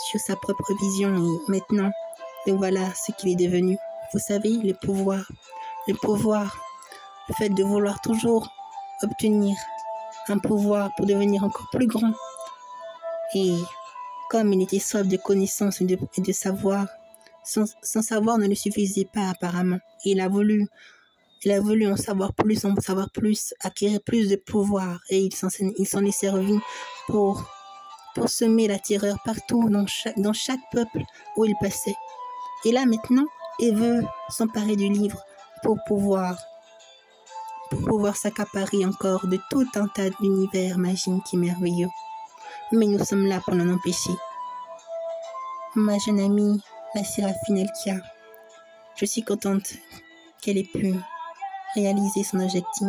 sur sa propre vision et maintenant, voilà ce qu'il est devenu. Vous savez, le pouvoir le fait de vouloir toujours obtenir un pouvoir pour devenir encore plus grand. Et comme il était soif de connaissances et de savoir, son savoir ne lui suffisait pas apparemment. Et il a voulu en savoir plus, acquérir plus de pouvoir. Et il s'en est servi pour semer la terreur partout dans chaque peuple où il passait. Et là maintenant, il veut s'emparer du livre pour pouvoir s'accaparer encore de tout un tas d'univers magiques et merveilleux. Mais nous sommes là pour l'en empêcher. Ma jeune amie, la Séraphine Elkia, je suis contente qu'elle ait pu réaliser son objectif,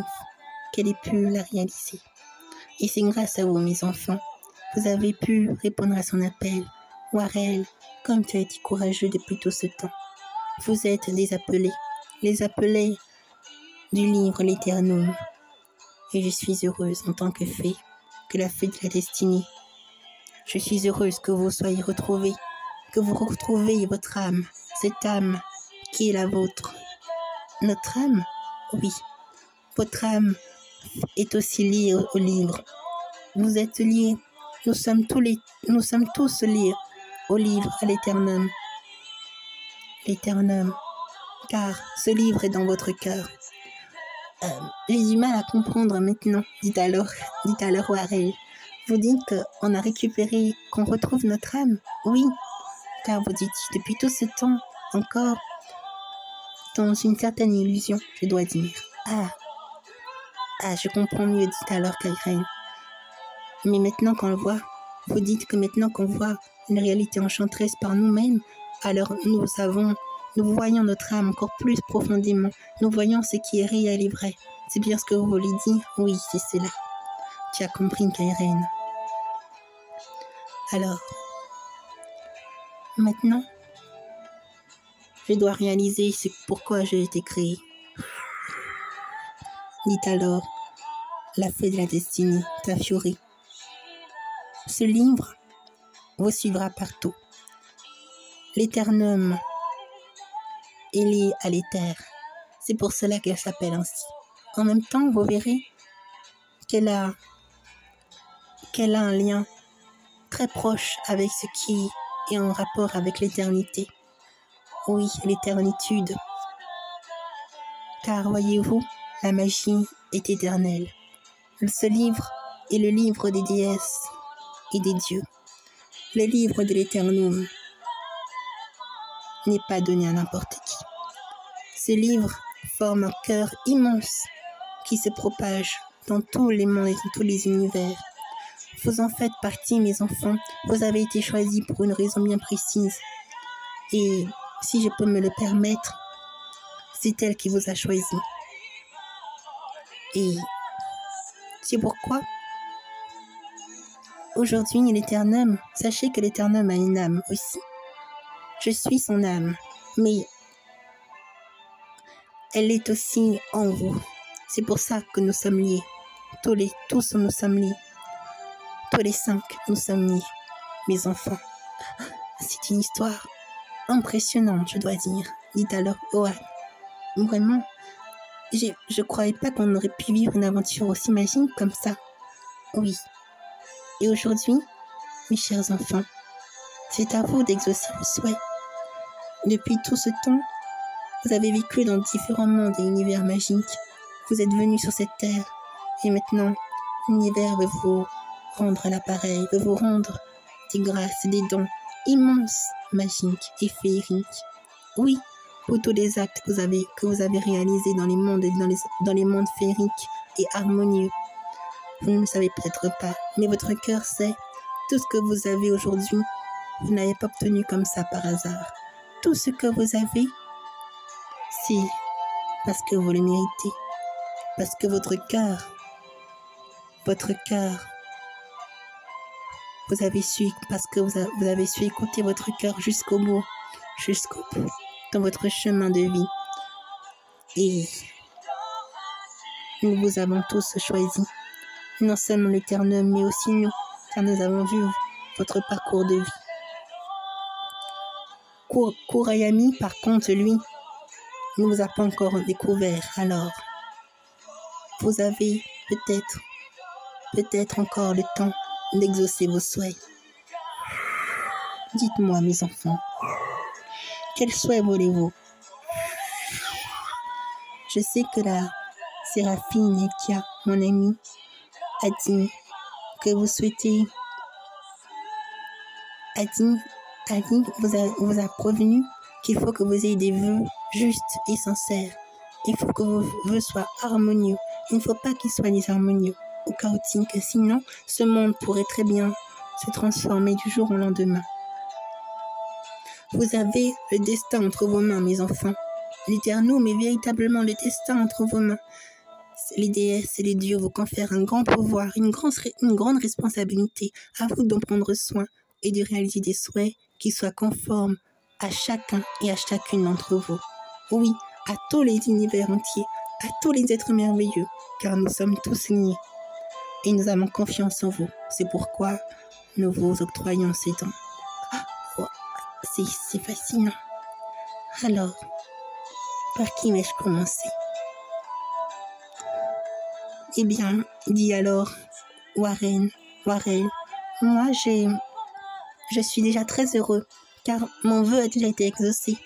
qu'elle ait pu la réaliser. Et c'est grâce à vous, mes enfants, vous avez pu répondre à son appel. Warel, comme tu as été courageux depuis tout ce temps. Vous êtes les appelés du livre L'Éternum. Et je suis heureuse en tant que fée, que la fée de la destinée. Je suis heureuse que vous soyez retrouvés, que vous retrouviez votre âme, cette âme qui est la vôtre. Notre âme, oui, votre âme est aussi liée au livre. Vous êtes liés, nous sommes tous liés au livre, à l'Éternum. L'Éternum, car ce livre est dans votre cœur. J'ai du mal à comprendre maintenant, dit alors Warel. Vous dites qu'on a récupéré, qu'on retrouve notre âme? Oui, car vous dites depuis tout ce temps encore dans une certaine illusion, je dois dire. Ah, je comprends mieux, dit alors Kairen. Mais maintenant qu'on le voit, vous dites que maintenant qu'on voit une réalité enchanteresse par nous-mêmes, alors nous voyons notre âme encore plus profondément. Nous voyons ce qui est réel et vrai. C'est bien ce que vous voulez dire? Oui, c'est cela. Tu as compris, Kairen. Alors, maintenant, je dois réaliser pourquoi j'ai été créée. Dit alors la fée de la destinée, Tafiori. Ce livre vous suivra partout. L'Éternum est lié à l'éther. C'est pour cela qu'elle s'appelle ainsi. En même temps, vous verrez qu'elle a un lien très proche avec ce qui est en rapport avec l'éternité. Oui, l'éternitude. Car voyez-vous, la magie est éternelle. Ce livre est le livre des déesses et des dieux. Le livre de l'Éternum n'est pas donné à n'importe qui. Ce livre forme un cœur immense qui se propage dans tous les mondes et dans tous les univers. Vous en faites partie, mes enfants. Vous avez été choisis pour une raison bien précise. Et si je peux me le permettre, c'est elle qui vous a choisi. Et c'est pourquoi aujourd'hui, l'Éternum, sachez que l'Éternum a une âme aussi. Je suis son âme, mais elle est aussi en vous. C'est pour ça que nous sommes liés. Tous nous sommes liés. Tous les 5, nous sommes liés. Mes enfants, c'est une histoire impressionnante, je dois dire, dit alors Oan. Vraiment, je croyais pas qu'on aurait pu vivre une aventure aussi magique comme ça. Oui. Et aujourd'hui, mes chers enfants, c'est à vous d'exaucer vos souhaits. Depuis tout ce temps, vous avez vécu dans différents mondes et univers magiques. Vous êtes venus sur cette terre. Et maintenant, l'univers veut vous rendre l'appareil, veut vous rendre des grâces, des dons immenses, magiques et féeriques. Oui, pour tous les actes que vous avez réalisés dans les mondes dans les mondes féeriques et harmonieux. Vous ne le savez peut-être pas, mais votre cœur sait tout ce que vous avez aujourd'hui. Vous n'avez pas obtenu comme ça par hasard. Tout ce que vous avez, c'est parce que vous le méritez. Parce que votre cœur, vous avez su, parce que vous avez su écouter votre cœur jusqu'au bout, dans votre chemin de vie. Et nous vous avons tous choisi, non seulement l'Éternel, mais aussi nous, car nous avons vu votre parcours de vie. Kurayami, par contre, lui, ne vous a pas encore découvert, alors vous avez peut-être encore le temps d'exaucer vos souhaits. Dites-moi, mes enfants, quel souhait voulez-vous? Je sais que la Séraphine Etia, mon amie, a dit que vous souhaitez, vous a prévenu qu'il faut que vous ayez des vœux justes et sincères. Il faut que vos vœux soient harmonieux. Il ne faut pas qu'ils soient désharmonieux ou chaotiques, sinon ce monde pourrait très bien se transformer du jour au lendemain. Vous avez le destin entre vos mains, mes enfants. Littéralement, mais véritablement le destin entre vos mains. Les déesses et les dieux vous confèrent un grand pouvoir, une grande responsabilité. À vous d'en prendre soin et de réaliser des souhaits qui soient conformes à chacun et à chacune d'entre vous. Oui, à tous les univers entiers, à tous les êtres merveilleux, car nous sommes tous liés et nous avons confiance en vous. C'est pourquoi nous vous octroyons ces dons. Oh, c'est fascinant. Alors, par qui vais-je commencer? Eh bien, dit alors Warren, moi je suis déjà très heureux, car mon vœu a déjà été exaucé.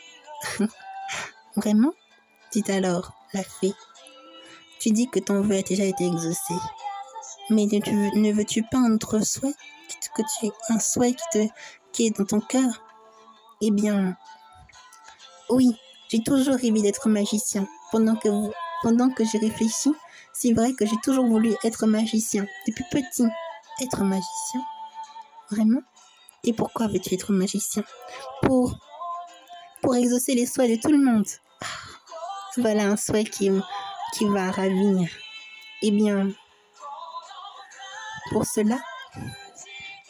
Vraiment? Dit alors la fée. Tu dis que ton vœu a déjà été exaucé, mais ne veux-tu pas un autre souhait, un souhait qui est dans ton cœur? Eh bien, oui, j'ai toujours rêvé d'être magicien. Pendant que j'ai réfléchi, c'est vrai que j'ai toujours voulu être magicien. Depuis petit, être magicien? Vraiment? Et pourquoi veux-tu être magicien? Pour exaucer les souhaits de tout le monde. Voilà un souhait qui va ravir. Eh bien, pour cela,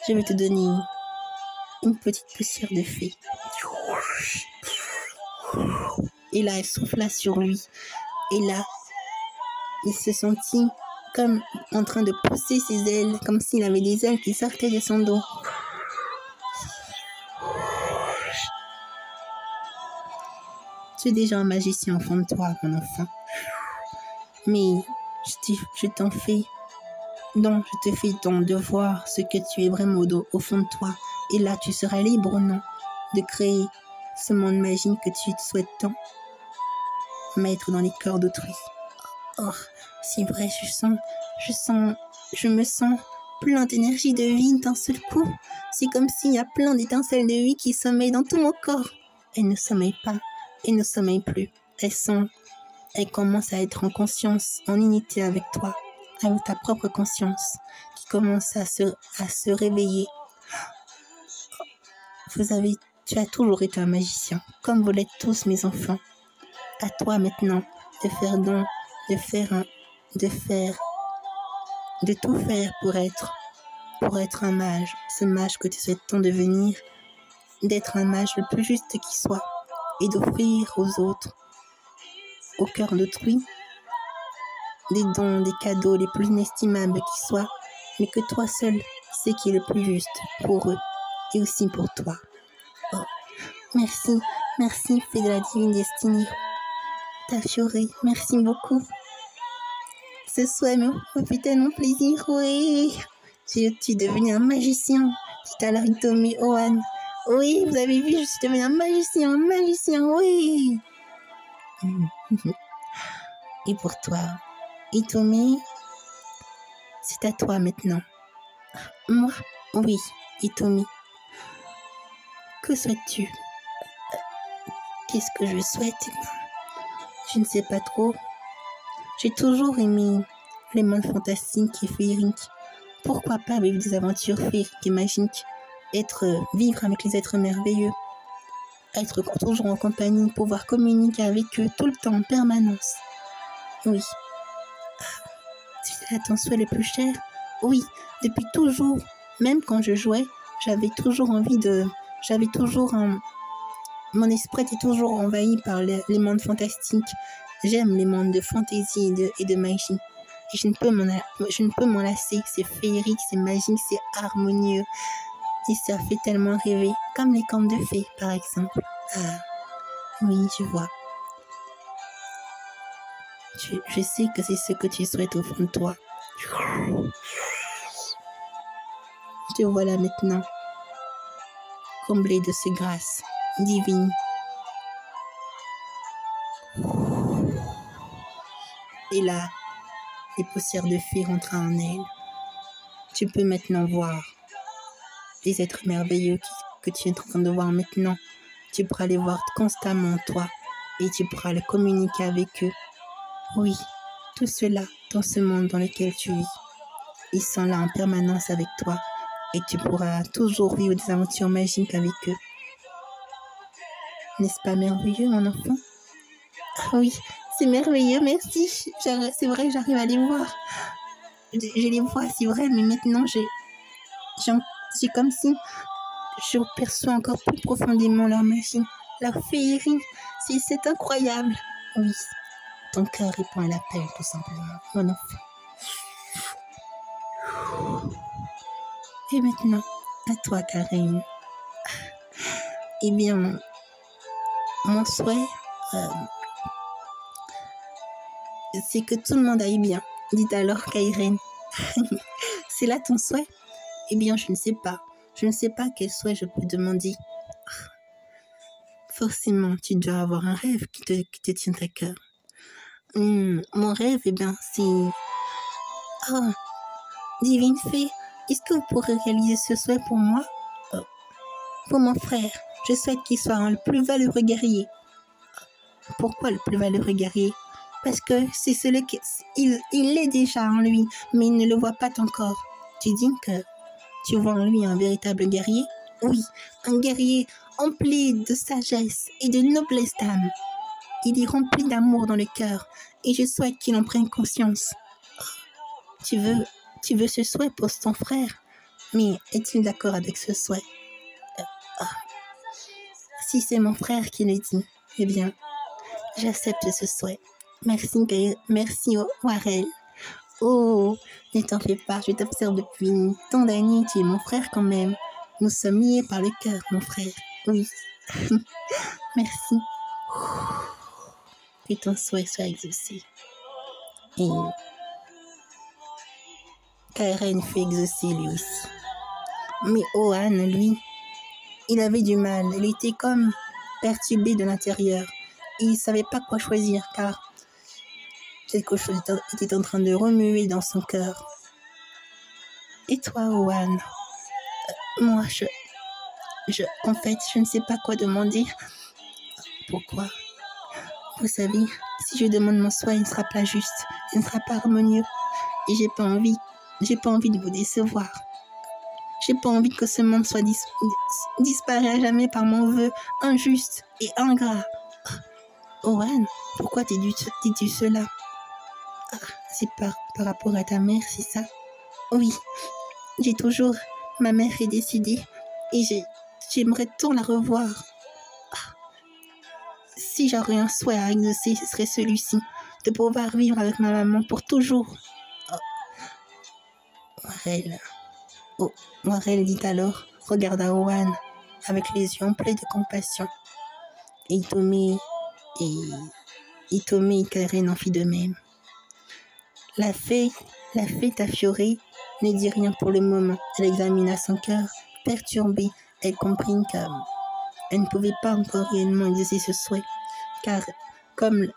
je vais te donner une petite poussière de fée. Et là, elle souffla sur lui. Et là, il se sentit comme en train de pousser ses ailes, comme s'il avait des ailes qui sortaient de son dos. Tu es déjà un magicien au fond de toi, mon enfant. Mais je t'en fais don, je te fais don de voir ce que tu es vraiment au fond de toi. Et là, tu seras libre, non, de créer ce monde magique que tu souhaites tant mettre dans les cœurs d'autrui. Oh, c'est vrai, je me sens plein d'énergie de vie d'un seul coup. C'est comme s'il y a plein d'étincelles de vie qui sommeillent dans tout mon corps. Elles ne sommeillent pas, elles ne sommeillent plus. Elles commencent à être en conscience, en unité avec toi, avec ta propre conscience, qui commence à se réveiller. Tu as toujours été un magicien, comme vous l'êtes tous, mes enfants. À toi maintenant de faire don, de tout faire pour être un mage, ce mage que tu souhaites tant devenir, d'être un mage le plus juste qui soit, et d'offrir aux autres, au cœur d'autrui, des dons, des cadeaux les plus inestimables qui soient, mais que toi seul sais qui est le plus juste pour eux, et aussi pour toi. Oh, merci, fée de la divine destinée. Tafioré, merci beaucoup. Ce souhait me fait tellement plaisir, oui. Tu es devenu un magicien. Tout à l'heure, Hitomi Ohan. Oui, vous avez vu, je suis devenu un magicien, oui. Et pour toi, Hitomi, c'est à toi maintenant. Moi, oui, Hitomi. Que souhaites-tu? Qu'est-ce que je souhaite? Je ne sais pas trop. J'ai toujours aimé les mondes fantastiques et féeriques. Pourquoi pas vivre des aventures féeriques et magiques? Vivre avec les êtres merveilleux. Être toujours en compagnie, pouvoir communiquer avec eux tout le temps, en permanence. Oui. C'est là ton souhait le plus cher? Oui, depuis toujours. Même quand je jouais, j'avais toujours mon esprit était toujours envahi par les mondes fantastiques. J'aime les mondes de fantaisie et de magie. Et je ne peux m'en lasser. C'est féerique, c'est magique, c'est harmonieux. Et ça fait tellement rêver. Comme les contes de fées, par exemple. Ah, oui, je vois. Je sais que c'est ce que tu souhaites au fond de toi. Te voilà maintenant, comblé de ces grâces divines. Et là, les poussières de fée rentrent en elle. Tu peux maintenant voir les êtres merveilleux que tu es en train de voir maintenant. Tu pourras les voir constamment en toi et tu pourras les communiquer avec eux. Oui, tout cela dans ce monde dans lequel tu vis. Ils sont là en permanence avec toi et tu pourras toujours vivre des aventures magiques avec eux. N'est-ce pas merveilleux, mon enfant? Oui, c'est merveilleux, merci. C'est vrai, j'arrive à les voir. Je les vois, c'est vrai, mais maintenant, c'est comme si je perçois encore plus profondément leur magie, leur féerie. C'est incroyable. Oui, ton cœur répond à l'appel, tout simplement, mon enfant. Et maintenant, à toi, Karen. Eh bien, mon souhait, c'est que tout le monde aille bien. Dit alors Karen. C'est là ton souhait? Eh bien, je ne sais pas. Je ne sais pas quel souhait je peux demander. Forcément, tu dois avoir un rêve qui te tient à cœur. Mon rêve, eh bien, c'est... Oh, divine fée, est-ce que vous pourrez réaliser ce souhait pour moi? Pour mon frère, je souhaite qu'il soit le plus valeureux guerrier. Pourquoi le plus valeureux guerrier? Parce que c'est celui qui... Il l'est déjà en lui, mais il ne le voit pas encore. Tu dis que tu vois en lui un véritable guerrier? Oui, un guerrier empli de sagesse et de noblesse d'âme. Il est rempli d'amour dans le cœur et je souhaite qu'il en prenne conscience. Tu veux ce souhait pour ton frère? Mais est-il d'accord avec ce souhait? Si c'est mon frère qui le dit, eh bien, j'accepte ce souhait. Merci Warel. Oh, ne t'en fais pas, je t'observe depuis tant d'années, tu es mon frère quand même. Nous sommes liés par le cœur, mon frère. Oui. Merci. Que ton souhait soit exaucé. Et Karen fait exaucer lui aussi. Mais Ohan, lui, il avait du mal. Il était comme perturbé de l'intérieur. Il ne savait pas quoi choisir car quelque chose était en train de remuer dans son cœur. Et toi, Ohan? Moi, en fait, je ne sais pas quoi demander. Pourquoi? Vous savez, si je demande mon souhait, il ne sera pas juste, il ne sera pas harmonieux. Et j'ai pas envie de vous décevoir. J'ai pas envie que ce monde soit disparaît à jamais par mon vœu injuste et ingrat. Owen, pourquoi dis-tu cela? C'est par rapport à ta mère, c'est ça? Oui, ma mère est décédée et j'aimerais tant la revoir. Si j'aurais un souhait à exaucer, ce serait celui-ci, de pouvoir vivre avec ma maman pour toujours. Warel dit alors, regarda Owen avec les yeux pleins de compassion. Et Tomé et Karen en fit de même. La fée Tafioré ne dit rien pour le moment. Elle examina son cœur, perturbée. Elle comprit qu'elle ne pouvait pas encore réellement exaucer ce souhait, car comme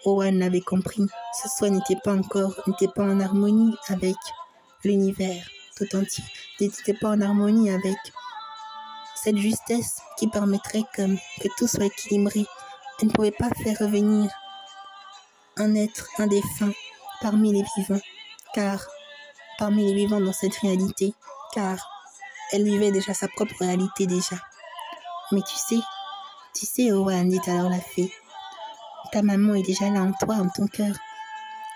Owen l'avait compris, ce souhait n'était pas en harmonie avec l'univers tout entier, n'était pas en harmonie avec cette justesse qui permettrait que tout soit équilibré. Elle ne pouvait pas faire revenir un défunt parmi les vivants dans cette réalité, car elle vivait déjà sa propre réalité déjà. Mais tu sais, Owen, dit alors la fée, ta maman est déjà là en toi, en ton cœur.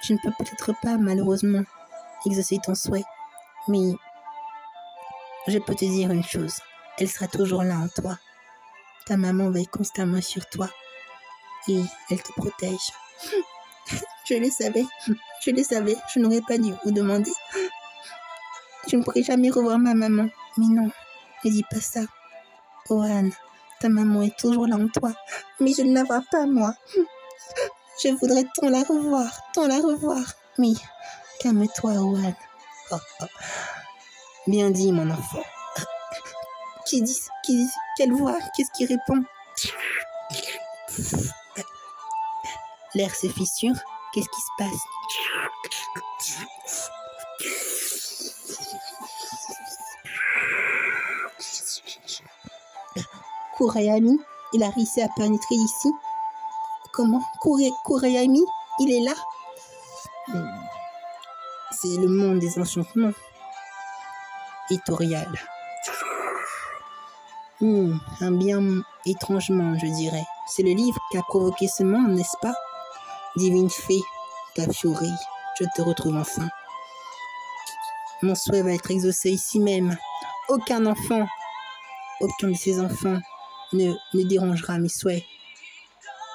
Je ne peux peut-être pas, malheureusement, exaucer ton souhait, mais je peux te dire une chose, elle sera toujours là en toi. Ta maman veille constamment sur toi et elle te protège. Je le savais, je n'aurais pas dû vous demander. Je ne pourrai jamais revoir ma maman. Mais non, ne dis pas ça. Ohan, ta maman est toujours là en toi, mais je ne la vois pas, moi. Je voudrais tant la revoir. Mais calme-toi, Owen. Oh, oh. Bien dit, mon enfant. Quelle voix? Qu'est-ce qui répond? L'air se fissure. Qu'est-ce qui se passe? Kurayami, il a réussi à pénétrer ici. Comment? Kurayami, il est là? C'est le monde des enchantements. Étorial. Un bien étrangement, je dirais. C'est le livre qui a provoqué ce monde, n'est-ce pas? Divine fée, Tafiori, je te retrouve enfin. Mon souhait va être exaucé ici même. Aucun de ces enfants ne dérangera mes souhaits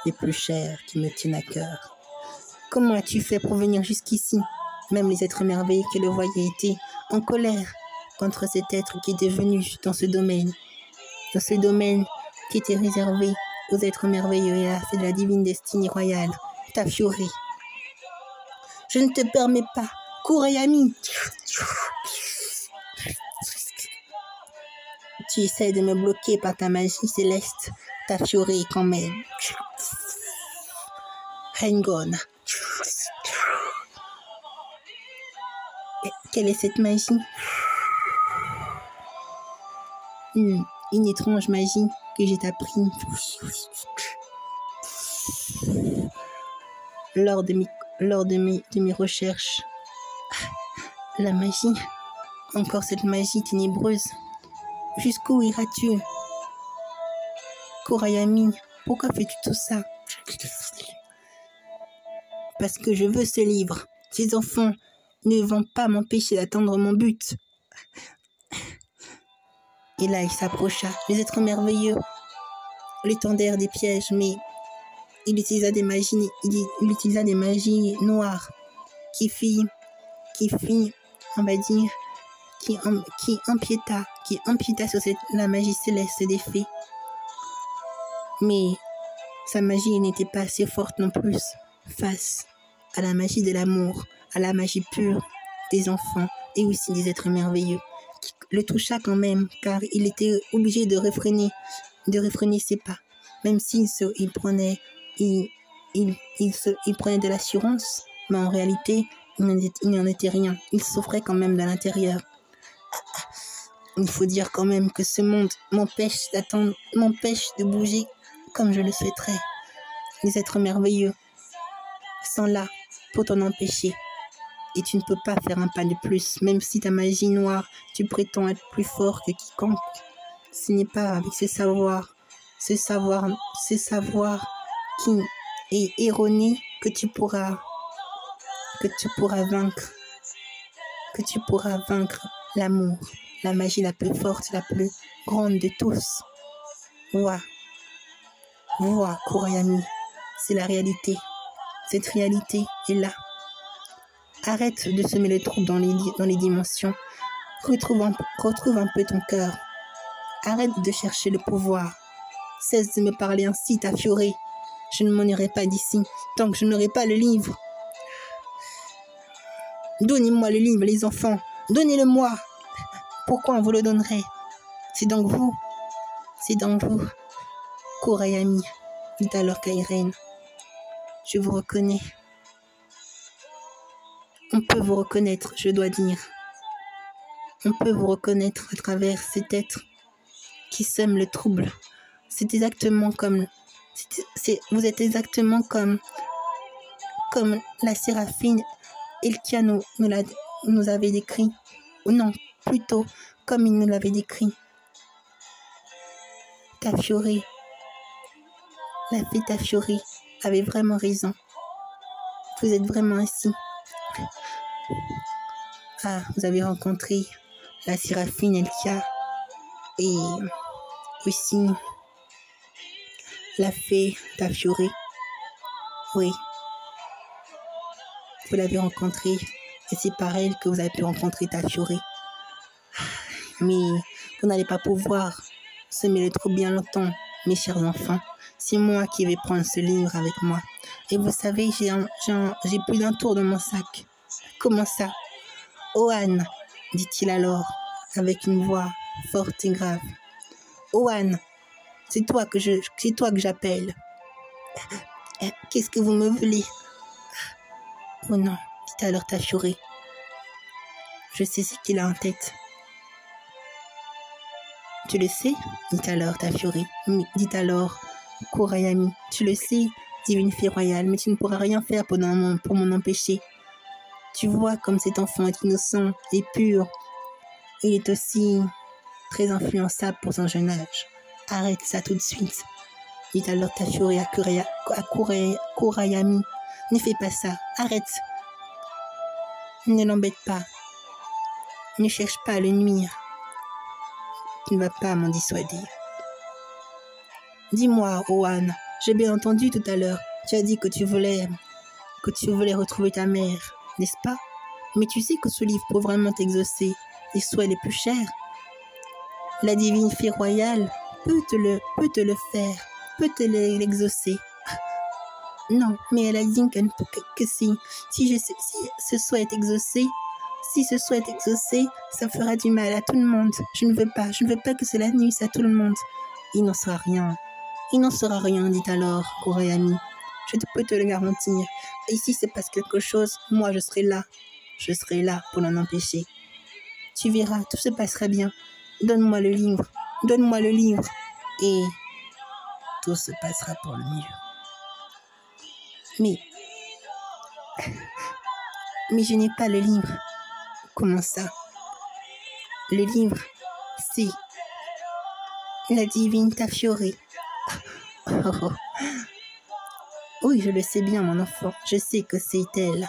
les plus chers qui me tiennent à cœur. Comment as-tu fait pour venir jusqu'ici? Même les êtres merveilleux qui le voyaient étaient en colère contre cet être qui était venu dans ce domaine qui était réservé aux êtres merveilleux et à la divine destinée royale, Tafiori. Je ne te permets pas, Kurayami. Tu essaies de me bloquer par ta magie céleste, Tafiori quand même. Hengon. Quelle est cette magie? Une étrange magie que j'ai appris lors de mes recherches. La magie, encore cette magie ténébreuse. Jusqu'où iras-tu? Kurayami, pourquoi fais-tu tout ça? Parce que je veux ce livre. Ces enfants ne vont pas m'empêcher d'atteindre mon but. Et là, il s'approcha. Les êtres merveilleux lui tendèrent des pièges, mais il utilisa des magies noires qui empiéta sur la magie céleste des fées. Mais sa magie n'était pas assez forte non plus face à la magie de l'amour, à la magie pure des enfants et aussi des êtres merveilleux, qui le toucha quand même, car il était obligé de réfréner ses pas, même s'il prenait de l'assurance, mais en réalité, il n'en était rien. Il souffrait quand même de l'intérieur. Il faut dire quand même que ce monde m'empêche de bouger comme je le souhaiterais. Les êtres merveilleux sont là pour t'en empêcher. Et tu ne peux pas faire un pas de plus, même si ta magie noire, tu prétends être plus fort que quiconque. Ce n'est pas avec ce savoir qui est erroné que tu pourras vaincre l'amour, la magie la plus forte, la plus grande de tous. Vois, Kurayami, c'est la réalité. Cette réalité est là. Arrête de semer le trouble dans les dimensions. Retrouve un peu ton cœur. Arrête de chercher le pouvoir. Cesse de me parler ainsi, Tafiori. Je ne m'en irai pas d'ici tant que je n'aurai pas le livre. Donnez-moi le livre, les enfants. Donnez-le-moi. Pourquoi on vous le donnerait? C'est donc vous. Kurayami, dit alors Kairen. Je vous reconnais. On peut vous reconnaître, je dois dire. On peut vous reconnaître à travers cet être qui sème le trouble. C'est exactement comme... vous êtes exactement comme la séraphine Elkia nous avait décrit. Ou non, plutôt comme il nous l'avait décrit. Tafiori, la fée Tafiori avait vraiment raison. Vous êtes vraiment ainsi. Ah, vous avez rencontré la séraphine Elkia et aussi la fée Tafiori. Oui, vous l'avez rencontrée et c'est par elle que vous avez pu rencontrer Tafiori. Mais vous n'allez pas pouvoir semer le trop bien longtemps, mes chers enfants. C'est moi qui vais prendre ce livre avec moi. Et vous savez, j'ai plus d'un tour dans mon sac. Comment ça? Ohan, dit-il alors, avec une voix forte et grave. Ohan, c'est toi que j'appelle. Qu'est-ce que vous me voulez? Oh non, dit alors Tafuri. Je sais ce qu'il a en tête. Tu le sais? Dit alors Tafuri. Dit alors Kurayami. Tu le sais, divine fille royale, mais tu ne pourras rien faire pour m'en empêcher. Tu vois comme cet enfant est innocent et pur. Il est aussi très influençable pour son jeune âge. Arrête ça tout de suite, dit alors Tafuri à Kurayami. Ne fais pas ça, arrête. Ne l'embête pas. Ne cherche pas à le nuire. Tu ne vas pas m'en dissuader. Dis-moi, Ohan, j'ai bien entendu tout à l'heure. Tu as dit que tu voulais retrouver ta mère, n'est-ce pas? Mais tu sais que ce livre peut vraiment t'exaucer tes souhaits les plus chers. La divine fille royale peut te le faire, peut te l'exaucer. Non, mais elle a dit que si ce souhait est exaucé, ça fera du mal à tout le monde. Je ne veux pas que cela nuise à tout le monde. Il n'en sera rien, dit alors Kurayami. Je peux te le garantir. Et si se passe quelque chose, moi je serai là pour l'en empêcher. Tu verras, tout se passera bien. Donne-moi le livre, et tout se passera pour le mieux. Mais je n'ai pas le livre. Comment ça? Le livre, c'est la divine Tafuri. Oh. Oui, je le sais bien, mon enfant. Je sais que c'est elle.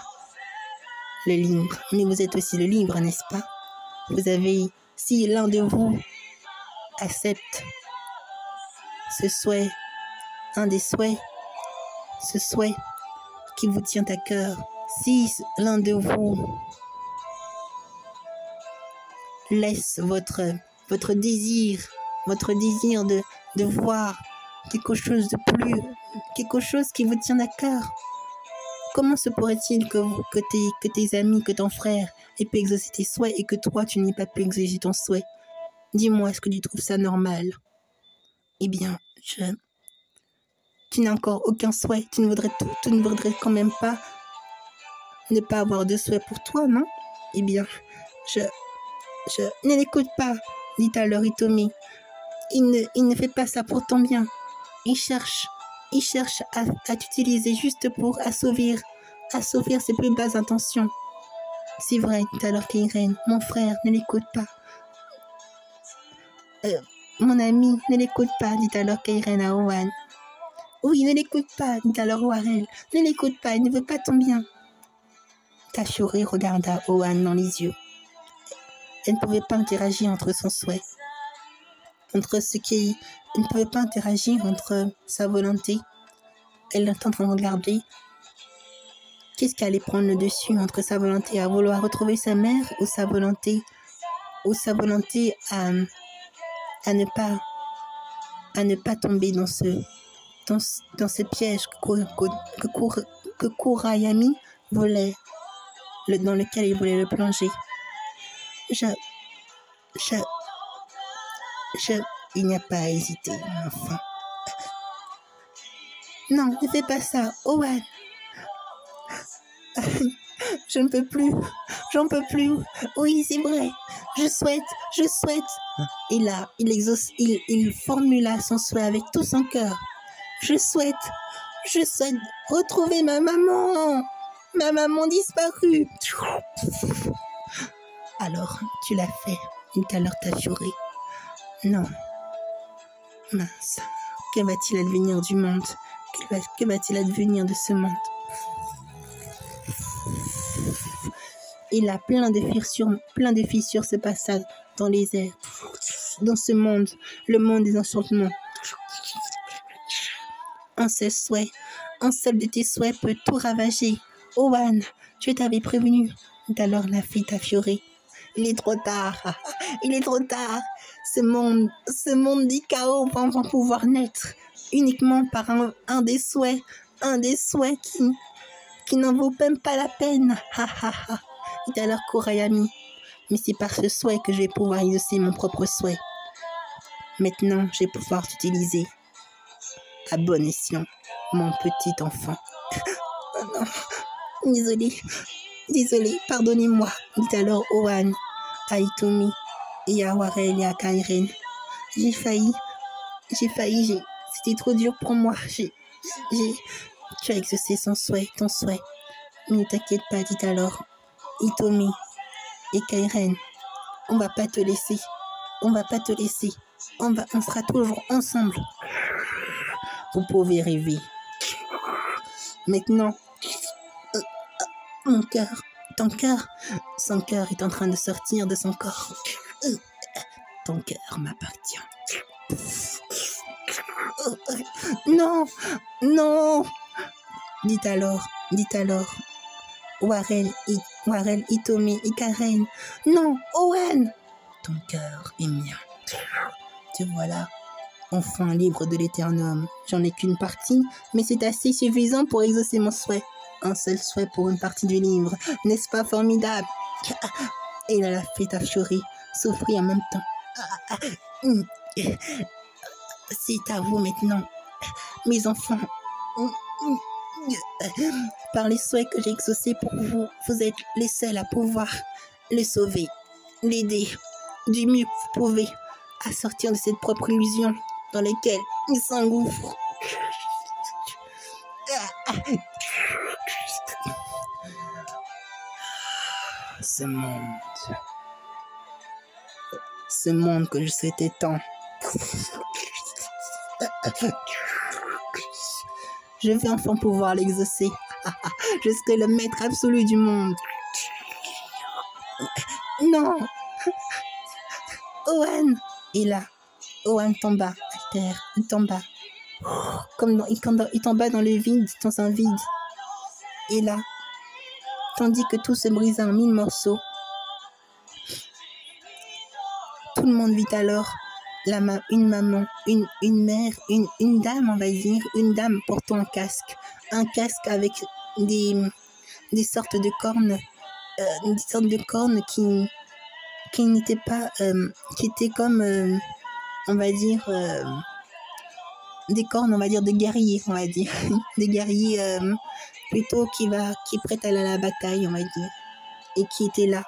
Le livre. Mais vous êtes aussi le livre, n'est-ce pas? Si l'un de vous accepte ce souhait qui vous tient à cœur, si l'un de vous laisse votre désir de voir quelque chose qui vous tient à cœur, comment se pourrait-il que tes amis, que ton frère ait pu exaucer tes souhaits et que toi tu n'aies pas pu exaucer ton souhait? Dis-moi, est-ce que tu trouves ça normal? Eh bien, tu n'as encore aucun souhait. Tu ne voudrais quand même pas ne pas avoir de souhait pour toi, non? Eh bien, ne l'écoute pas, dit alors Hitomi. Il ne fait pas ça pour ton bien. Il cherche à t'utiliser juste pour assouvir ses plus basses intentions. C'est vrai, dit alors Keiren. Mon frère, ne l'écoute pas. Mon ami, ne l'écoute pas, dit alors Keiren à Ohan. Oui, ne l'écoute pas, dit alors Warel. Ne l'écoute pas, il ne veut pas ton bien. Tafuri regarda Ohan dans les yeux. Elle ne pouvait pas interagir entre son souhait, elle ne pouvait pas interagir entre sa volonté. Elle est en train de regarder. Qu'est-ce qui allait prendre le dessus entre sa volonté à vouloir retrouver sa mère ou sa volonté à ne pas tomber dans ce piège que Kurayami voulait, dans lequel il voulait le plonger. Il n'y a pas à hésiter, mon enfant. Non, ne fais pas ça, Ohan. Je ne peux plus, j'en peux plus. Oui, c'est vrai. Je souhaite. Et là, il formula son souhait avec tout son cœur. Je souhaite retrouver ma maman disparue. Alors, tu l'as fait, dit alors Tafuri. Non. Mince. Que va-t-il advenir du monde? Que va-t-il advenir de ce monde? Et là, plein de fissures se passent dans les airs. Dans ce monde, le monde des enchantements. Un seul de tes souhaits peut tout ravager. Ohan, je t'avais prévenu. Alors la fille Tafuri. Il est trop tard. Ce monde du chaos va pouvoir naître uniquement par un des souhaits un des souhaits qui n'en vaut même pas la peine. Ha ha ha, dit alors Kurayami. Mais c'est par ce souhait que je vais pouvoir exaucer mon propre souhait. Maintenant, je vais pouvoir t'utiliser à bon escient, mon petit enfant. Oh non, désolé, pardonnez-moi, dit alors Ohan à Hitomi et à Warel et à Kairen. J'ai failli, c'était trop dur pour moi. Tu as exaucé ton souhait. Mais ne t'inquiète pas, dit alors Hitomi et Kairen. On va pas te laisser. On sera toujours ensemble. Vous pouvez rêver. Maintenant, son cœur est en train de sortir de son corps. Ton cœur m'appartient. Non, dit alors Warel, Hitomi et Karen. Non, Owen, ton cœur est mien. Te voilà, enfin libre de l'éternum. J'en ai qu'une partie, mais c'est assez suffisant pour exaucer mon souhait. Un seul souhait pour une partie du livre. N'est-ce pas formidable? Et il a la fait affiorer, souffrir en même temps. C'est à vous maintenant, mes enfants. Par les souhaits que j'ai exaucés pour vous, vous êtes les seuls à pouvoir le sauver, l'aider du mieux que vous pouvez à sortir de cette propre illusion dans laquelle il s'engouffre. Ce monde que je souhaitais tant. Je vais enfin pouvoir l'exaucer. Je serai le maître absolu du monde. Non. Owen. Et là, Owen tomba à terre. Il tomba. Il tomba dans le vide, dans un vide. Et là, tandis que tout se brisa en 1000 morceaux, tout le monde vit alors une maman, une mère, une dame, on va dire, une dame portant un casque avec des sortes de cornes, qui n'étaient pas, qui étaient comme, on va dire, des cornes, on va dire, de guerriers, on va dire, des guerriers plutôt qui est prête à aller à la bataille, on va dire, et qui était là.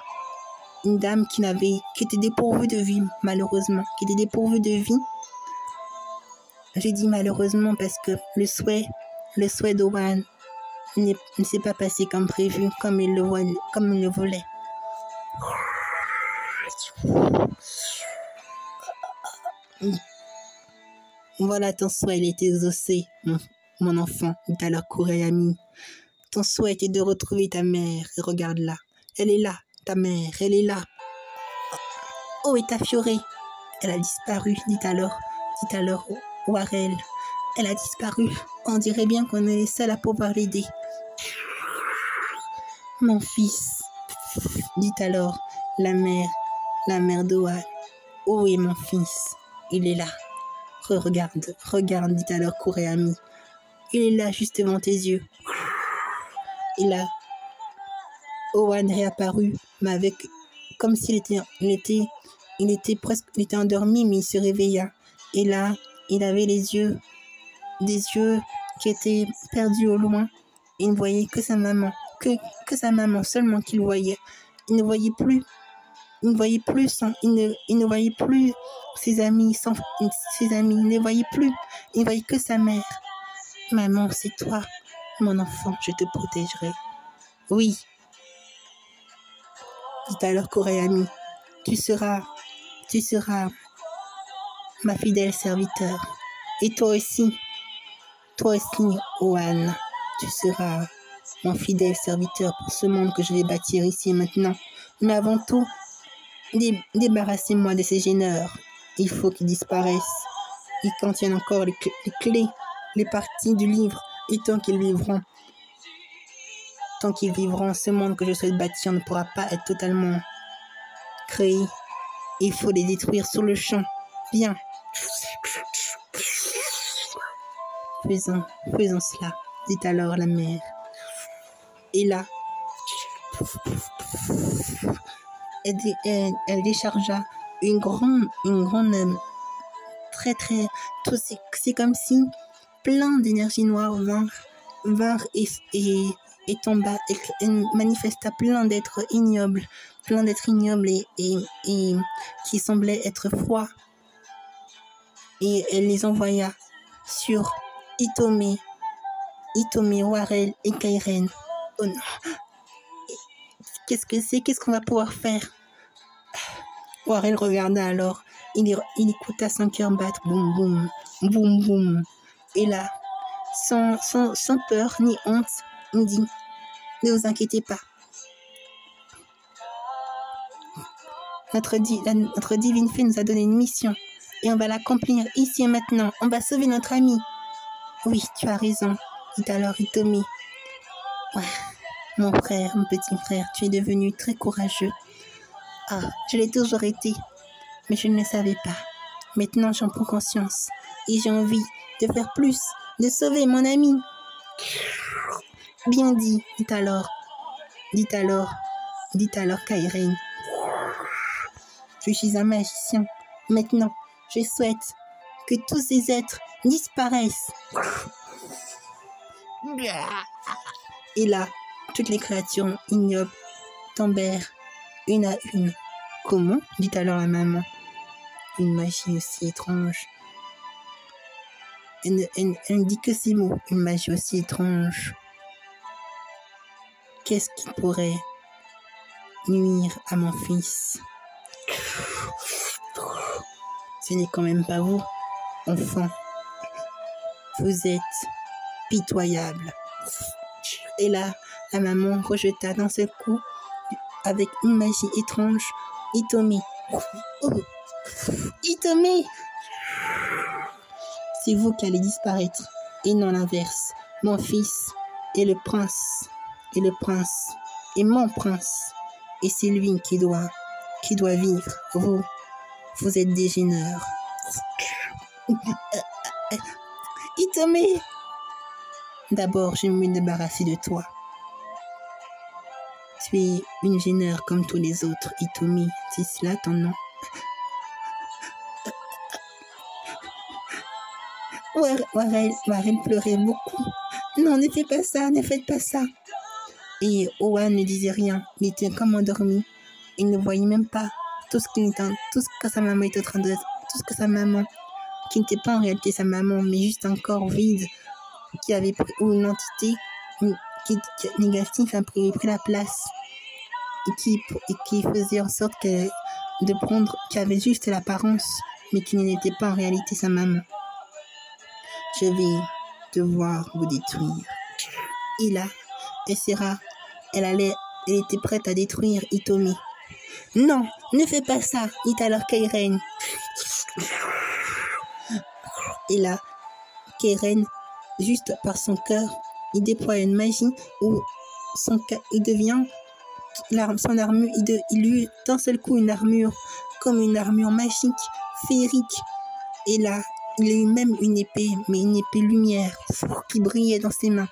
Une dame qui était dépourvue de vie, malheureusement, J'ai dit malheureusement parce que le souhait d'Owen ne s'est pas passé comme prévu, comme il le voulait. Voilà, ton souhait, il a été exaucé, mon enfant, dit alors Kurayami. Ton souhait était de retrouver ta mère, et regarde-la, elle est là. Ta mère, elle est là. Oh, et ta fiorée. Elle a disparu, dit alors Warel. Elle a disparu. On dirait bien qu'on est les seuls à pouvoir l'aider. Mon fils, dit alors la mère d'Owen. Où est mon fils? Il est là. Regarde, dit alors Kurayami. Il est là, juste devant tes yeux. Et là, Owen réapparut, mais comme s'il était endormi, mais il se réveilla. Et là, il avait des yeux qui étaient perdus au loin. Il ne voyait que sa maman, que sa maman seulement qu'il voyait. Il ne voyait plus ses amis, il ne voyait plus. Il voyait que sa mère. Maman, c'est toi, mon enfant, je te protégerai. Oui. Dit alors Kurayami, tu seras ma fidèle serviteur. Et toi aussi, Owen, tu seras mon fidèle serviteur pour ce monde que je vais bâtir ici et maintenant. Mais avant tout, débarrassez-moi de ces gêneurs. Il faut qu'ils disparaissent. Ils contiennent encore les clés, les parties du livre. Et tant qu'ils vivront, ce monde que je souhaite bâtir ne pourra pas être totalement créé. Il faut les détruire sur le champ. Bien. Faisons cela, dit alors la mère. Et là, elle déchargea une grande, très très, c'est comme si plein d'énergie noire vinrent et tomba et manifesta plein d'êtres ignobles et qui semblaient être froids. Et elle les envoya sur Hitomi, Warel et Kairen. Oh non, qu'est-ce que c'est? Qu'est-ce qu'on va pouvoir faire? Warel regarda alors, il écouta son cœur battre, boum boum, boum boum. Et là, sans peur ni honte, il dit, ne vous inquiétez pas. Notre divine fée nous a donné une mission et on va l'accomplir ici et maintenant. On va sauver notre ami. Oui, tu as raison, dit alors Hitomi. Ouais, mon frère, mon petit frère, tu es devenu très courageux. Ah, je l'ai toujours été, mais je ne le savais pas. Maintenant, j'en prends conscience et j'ai envie de faire plus, de sauver mon ami. Bien dit, dit alors Kairen. Je suis un magicien. Maintenant, je souhaite que tous ces êtres disparaissent. Et là, toutes les créatures ignobles tombèrent une à une. Comment? Dit alors la maman. Une magie aussi étrange. Elle ne dit que ces mots. Une magie aussi étrange. Qu'est-ce qui pourrait nuire à mon fils? Ce n'est quand même pas vous, enfant. Vous êtes pitoyable. Et là, la maman rejeta d'un seul coup, avec une magie étrange, Hitomi. Oh, Hitomi! C'est vous qui allez disparaître, et non l'inverse. Mon fils est le prince, et mon prince, et c'est lui qui doit vivre. Vous êtes des gêneurs. Hitomi! D'abord, je vais me débarrasser de toi. Tu es une gêneur comme tous les autres, Hitomi. C'est cela ton nom? Warel pleurait beaucoup. Non, ne faites pas ça, ne faites pas ça. Et Owen ne disait rien. Il était comme endormi. Il ne voyait même pas tout ce que sa maman était en train de... Tout ce que sa maman, qui n'était pas en réalité sa maman, mais juste un corps vide, qui avait pris, ou une entité qui négative a pris la place et qui faisait en sorte qui avait juste l'apparence, mais qui n'était pas en réalité sa maman. Je vais devoir vous détruire. Et là, elle était prête à détruire Hitomi. Non, ne fais pas ça, dit alors Kairen. Et là, Kairen, juste par son cœur, il déploie une magie où il devient son armure, il eut d'un seul coup une armure, comme une armure magique, féerique. Et là, il a eu même une épée, mais une épée lumière, qui brillait dans ses mains.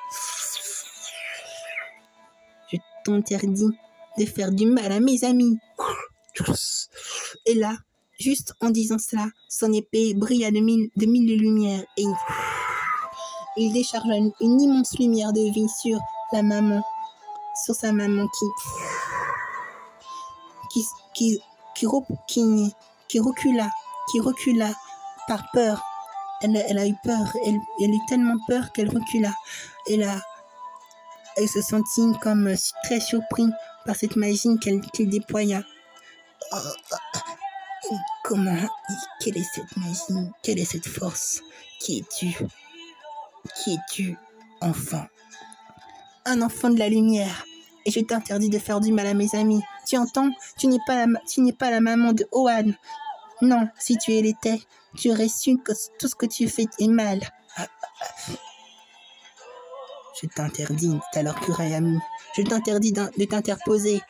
Je t'interdis de faire du mal à mes amis. Et là, juste en disant cela, son épée brilla de mille lumières et il déchargea une immense lumière de vie sur sa maman qui recula par peur. Elle a eu peur, elle eut tellement peur qu'elle recula. Et là, elle se sentit comme très surprise par cette magie qu'elle déploya. Quelle est cette magie? Quelle est cette force? Qui es-tu, enfant? Un enfant de la lumière. Et je t'interdis de faire du mal à mes amis. Tu entends? Tu n'es pas la maman de Owen. Non, si tu l'étais, tu aurais su que tout ce que tu fais est mal. Je t'interdis, dit alors Kurayami. Je t'interdis de t'interposer.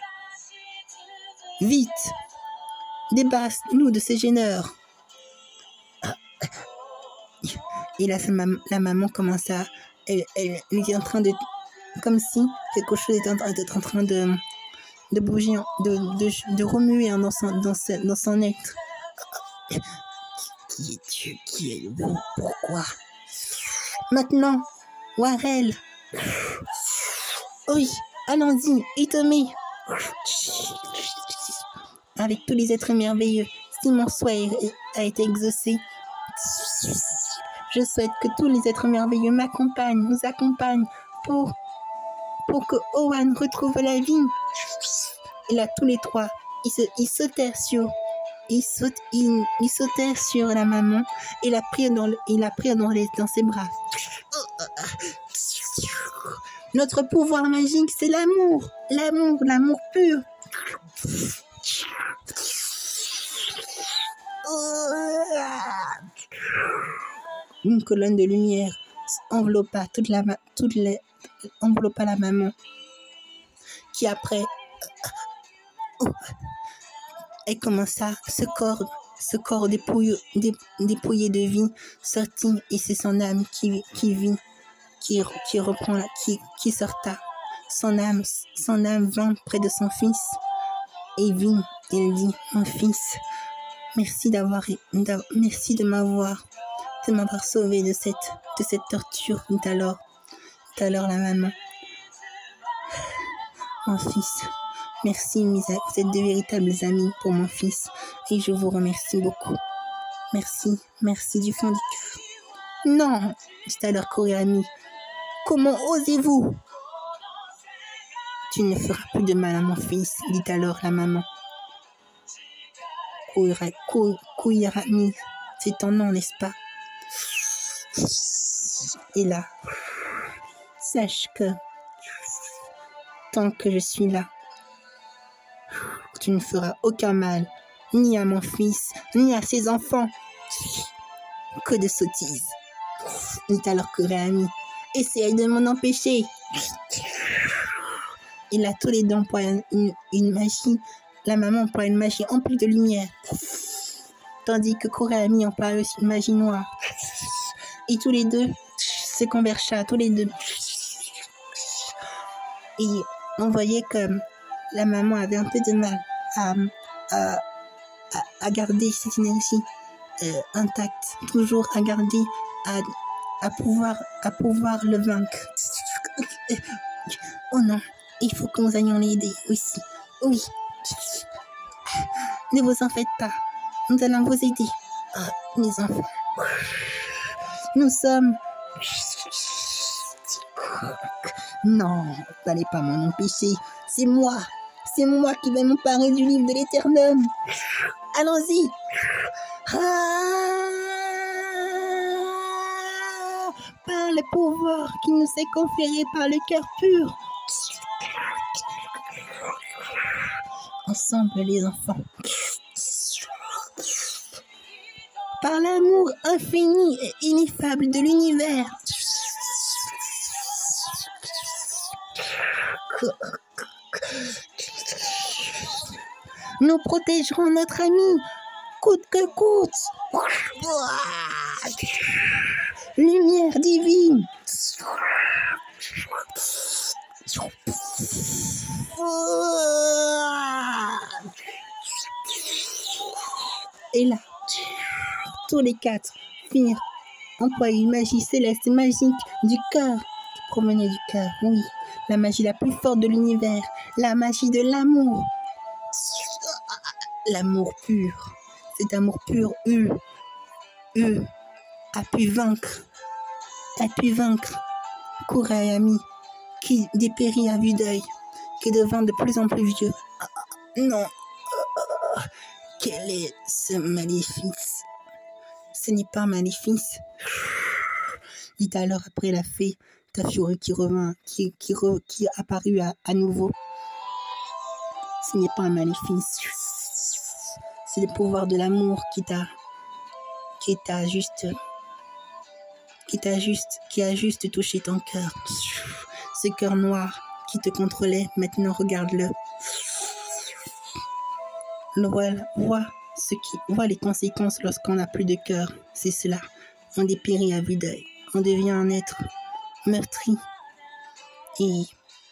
Vite! Débarrasse-nous de ces gêneurs. Et là, la maman commença, elle était en train de... Comme si quelque chose était en train de bouger, de remuer dans son être. Qui es-tu? Qui êtes-vous? Pourquoi? Maintenant, Warel. Oui, allons-y, Itomi. Avec tous les êtres merveilleux, si mon souhait a été exaucé, je souhaite que tous les êtres merveilleux nous accompagnent pour que Owen retrouve la vie. Et là, tous les trois, ils sautèrent sur la maman et la prirent dans ses bras. Notre pouvoir magique, c'est l'amour. L'amour pur. Une colonne de lumière enveloppa la maman, qui après elle commença, ce corps dépouillé de vie sortit, et c'est son âme qui reprend, qui sorta. Son âme vint près de son fils et vit. Il dit: mon fils, merci de m'avoir sauvé de cette torture. Tout à l'heure la maman: mon fils, merci, vous êtes de véritables amis pour mon fils, et je vous remercie beaucoup. Merci du fond du cœur. Non, dit alors Kurihami, comment osez-vous? Tu ne feras plus de mal à mon fils, dit alors la maman. Kurihami, c'est ton nom, n'est-ce pas? Et là, sache que tant que je suis là, tu ne feras aucun mal, ni à mon fils, ni à ses enfants. Que de sottises, dit alors Kurihami. Essaye de m'en empêcher. Il a tous les dents pour une magie. La maman emploie une magie emplie de lumière, tandis que Kurihami emploie aussi une magie noire. Et tous les deux se convergent, tous les deux. Et on voyait que la maman avait un peu de mal à garder cette énergie intacte, toujours à garder, à pouvoir le vaincre. Oh non, il faut que nous allions l'aider aussi. Oui. Ne vous en faites pas, nous allons vous aider. Les enfants, nous sommes... Non, vous n'allez pas m'en empêcher. C'est moi qui vais m'emparer du livre de l'Éternum. Allons-y. Par le pouvoir qui nous est conféré par le cœur pur. Ensemble, les enfants. Par l'amour infini et ineffable de l'univers. Nous protégerons notre ami, coûte que coûte. Lumière divine. Et là, tous les quatre firent employer une magie céleste magique du cœur, qui provenait du cœur, oui, la magie la plus forte de l'univers, la magie de l'amour. L'amour pur, cet amour pur, a pu vaincre Kurihami, qui dépérit à vue d'œil, qui devint de plus en plus vieux. Non, quel est ce maléfice? Ce n'est pas un maléfice, dit alors après la fée Tafuri qui revint, qui apparut à nouveau. Ce n'est pas un maléfice, c'est le pouvoir de l'amour qui a juste touché ton cœur. Ce cœur noir qui te contrôlait, maintenant regarde-le. Vois les conséquences lorsqu'on n'a plus de cœur. C'est cela. On dépérit à vue d'œil. On devient un être meurtri. Et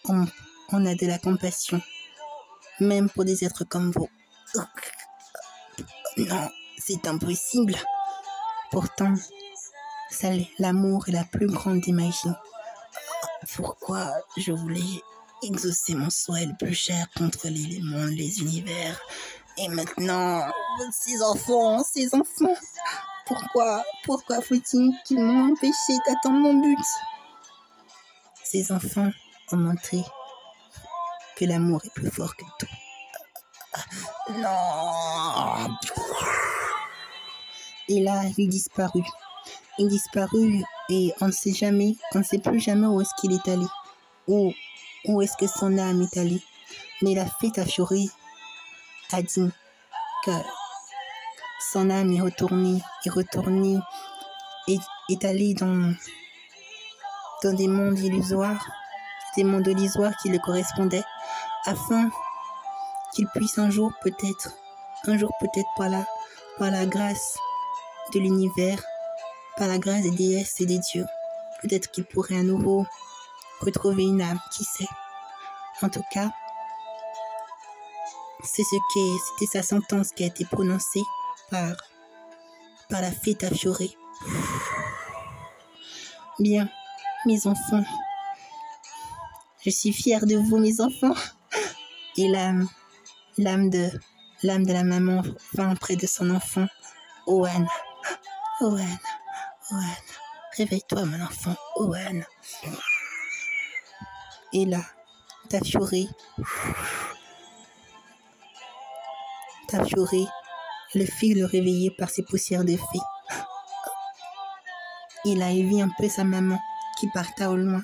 on a de la compassion, même pour des êtres comme vous. Non, c'est impossible. Pourtant, l'amour est la plus grande des magies. Pourquoi je voulais exaucer mon souhait le plus cher contre les mondes, les univers. Et maintenant, ces enfants, pourquoi faut-il qu'ils m'ont empêché d'atteindre mon but? Ces enfants ont montré que l'amour est plus fort que tout. Non. Et là, il disparut. Il disparut et on ne sait plus jamais où est-ce qu'il est allé. Où est-ce que son âme est allée. Mais la fée Tafiori a dit que son âme est retournée, est allée dans des mondes illusoires, qui lui correspondaient, afin qu'il puisse un jour peut-être par la grâce de l'univers, par la grâce des déesses et des dieux, peut-être qu'il pourrait à nouveau retrouver une âme, qui sait. En tout cas, c'était sa sentence qui a été prononcée par la fée Tafiori. Bien, mes enfants, je suis fière de vous, mes enfants. Et l'âme de la maman vint près de son enfant. Owen, réveille-toi, mon enfant, Owen. Et là, Tafiori le fit le réveiller par ses poussières de fée. Il a vu un peu sa maman qui partait au loin,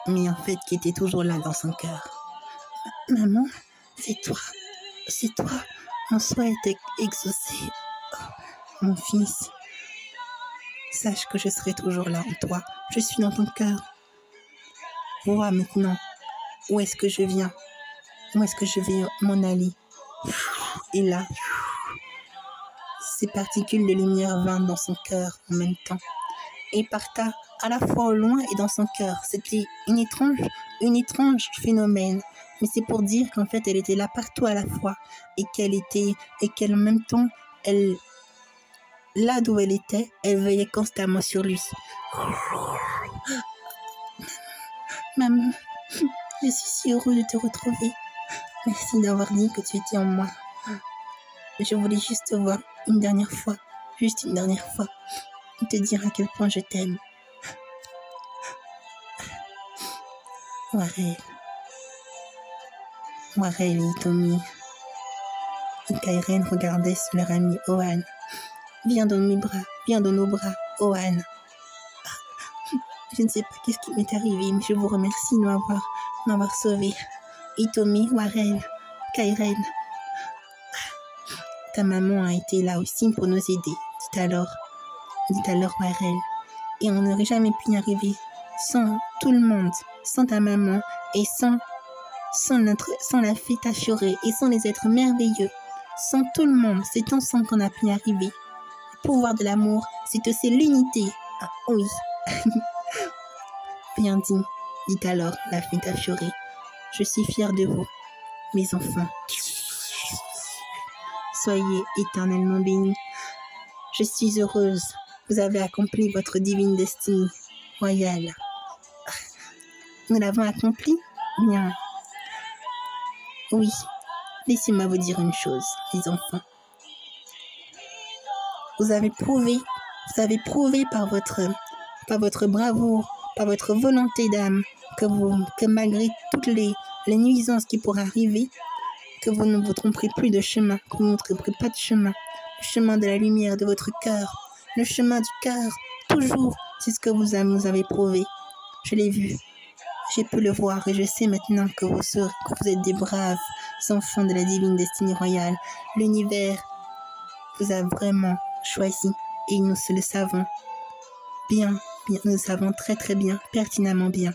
mais en fait qui était toujours là dans son cœur. Maman, c'est toi, mon souhait est exaucé. Mon fils, sache que je serai toujours là en toi. Je suis dans ton cœur. Vois maintenant où est-ce que je viens, où est-ce que je vais m'en aller. Et là, ces particules de lumière vinrent dans son cœur en même temps et parta à la fois au loin et dans son cœur. C'était une étrange phénomène, mais c'est pour dire qu'en fait elle était là partout à la fois et qu'en même temps là d'où elle était, elle veillait constamment sur lui. Maman, je suis si heureux de te retrouver. Merci d'avoir dit que tu étais en moi. Je voulais juste te voir une dernière fois, et te dire à quel point je t'aime. Warel et Tommy et Kairen regardaient sur leur ami Owen. Viens dans nos bras, Owen. Je ne sais pas qu'est-ce qui m'est arrivé, mais je vous remercie de m'avoir sauvé. Itomi, Warel, Kairen. Ta maman a été là aussi pour nous aider, dit alors Warel. Et on n'aurait jamais pu y arriver sans tout le monde, sans ta maman et sans la fée Tafiori et sans les êtres merveilleux. Sans tout le monde, c'est ensemble qu'on a pu y arriver. Le pouvoir de l'amour, c'est aussi l'unité. Ah oui. Bien dit alors la fée Tafiori. Je suis fière de vous, mes enfants. Soyez éternellement bénis. Je suis heureuse. Vous avez accompli votre divine destinée royale. Nous l'avons accompli? Bien. Oui. Laissez-moi vous dire une chose, les enfants. Vous avez prouvé par votre bravoure, par votre volonté d'âme, que malgré toutes les nuisances qui pourraient arriver, que vous ne vous tromperez plus de chemin, que vous ne tromperez pas de chemin. Le chemin de la lumière de votre cœur, le chemin du cœur, toujours, c'est ce que vous avez prouvé. Je l'ai vu, j'ai pu le voir et je sais maintenant que vous êtes des braves enfants de la divine destinée royale. L'univers vous a vraiment choisi et nous le savons bien, nous le savons très très bien, pertinemment bien.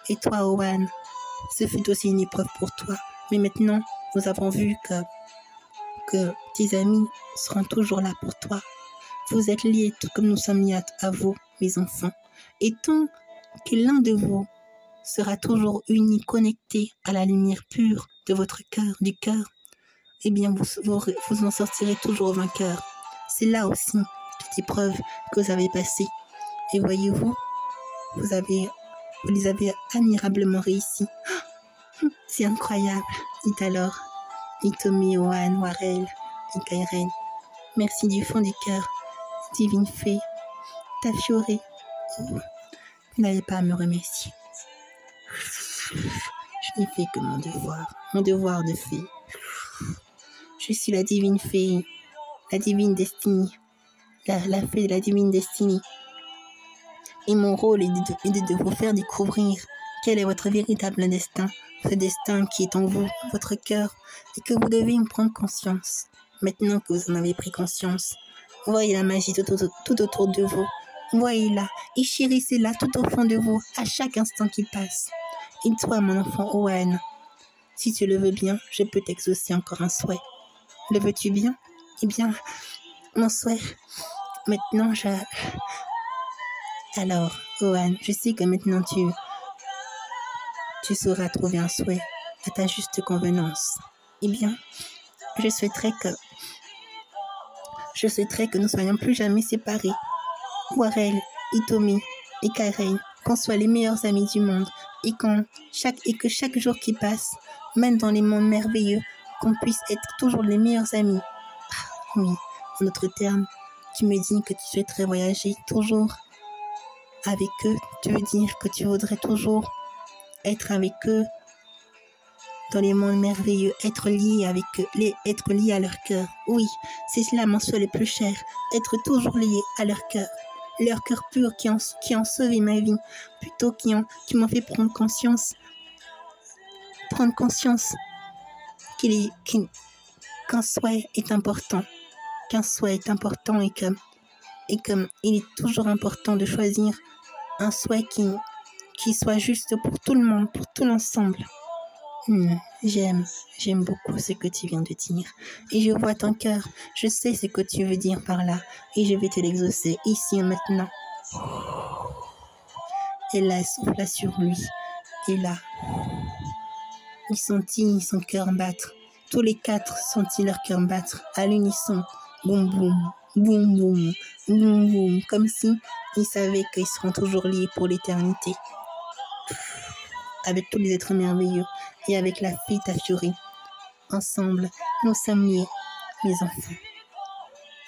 Et toi, Owen, ce fut aussi une épreuve pour toi. Mais maintenant, nous avons vu que tes amis seront toujours là pour toi. Vous êtes liés tout comme nous sommes liés à vous. mes enfants. Et tant que l'un de vous sera toujours uni, connecté à la lumière pure de votre cœur, du cœur, eh bien, vous en sortirez toujours vainqueur. C'est là aussi toute épreuve que vous avez passée. Et voyez-vous, vous les avez admirablement réussi. C'est incroyable, dit alors Hitomi, Ohan, Warel et Kairen. Merci du fond du cœur, divine fée, Tafioré. Oh, vous n'avez pas à me remercier. Je n'ai fait que mon devoir de fée. Je suis la divine fée, la divine destinée, la fée de la divine destinée. Et mon rôle est de vous faire découvrir quel est votre véritable destin, ce destin qui est en vous, votre cœur, et que vous devez en prendre conscience. Maintenant que vous en avez pris conscience, voyez la magie tout autour de vous. Voyez-la et chérissez-la tout au fond de vous, à chaque instant qui passe. Et toi, mon enfant Owen, si tu le veux bien, je peux t'exaucer encore un souhait. Le veux-tu bien? Eh bien, mon souhait, maintenant Alors, Owen, je sais que maintenant tu sauras trouver un souhait à ta juste convenance. Eh bien, je souhaiterais que nous soyons plus jamais séparés. Warel, Hitomi et Kairen, qu'on soit les meilleurs amis du monde et que chaque jour qui passe, même dans les mondes merveilleux, qu'on puisse être toujours les meilleurs amis. Ah, oui, en d'autres termes, tu me dis que tu souhaiterais voyager toujours avec eux. Tu veux dire que tu voudrais toujours être avec eux dans les mondes merveilleux, être lié avec eux, être lié à leur cœur. Oui, c'est cela mon souhait le plus cher, être toujours lié à leur cœur pur qui ont sauvé ma vie, plutôt qui m'ont fait prendre conscience qu'un souhait est important, et comme il est toujours important de choisir un souhait qui soit juste pour tout le monde, pour tout l'ensemble. J'aime beaucoup ce que tu viens de dire. Et je vois ton cœur. Je sais ce que tu veux dire par là. Et je vais te l'exaucer ici et maintenant. Et là, elle souffla sur lui. Et là, il sentit son cœur battre. Tous les quatre sentirent leur cœur battre à l'unisson. Boum, boum, boum, boum, boum, boum. Comme si ils savaient qu'ils seront toujours liés pour l'éternité. Avec tous les êtres merveilleux et avec la fée Tafioré. Ensemble, nous sommes liés, mes enfants.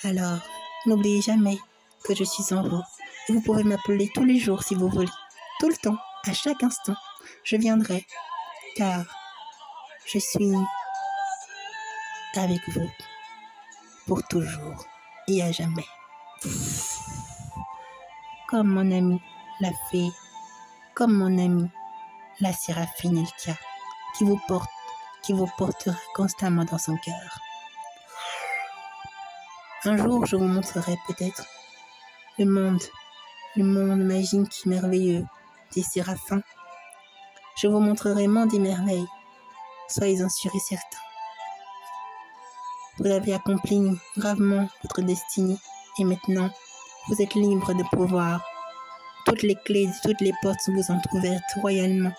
Alors, n'oubliez jamais que je suis en vous. Et vous pouvez m'appeler tous les jours si vous voulez. Tout le temps, à chaque instant, je viendrai, car je suis avec vous pour toujours et à jamais. Comme mon ami, la fée, comme mon ami, la séraphine Elkia, qui vous portera constamment dans son cœur. Un jour, je vous montrerai peut-être le monde magique, merveilleux des séraphins. Je vous montrerai monde des merveilles. Soyez-en sûrs et certains. Vous avez accompli gravement votre destinée et maintenant, vous êtes libre de pouvoir. Toutes les clés, toutes les portes vous sont ouvertes royalement.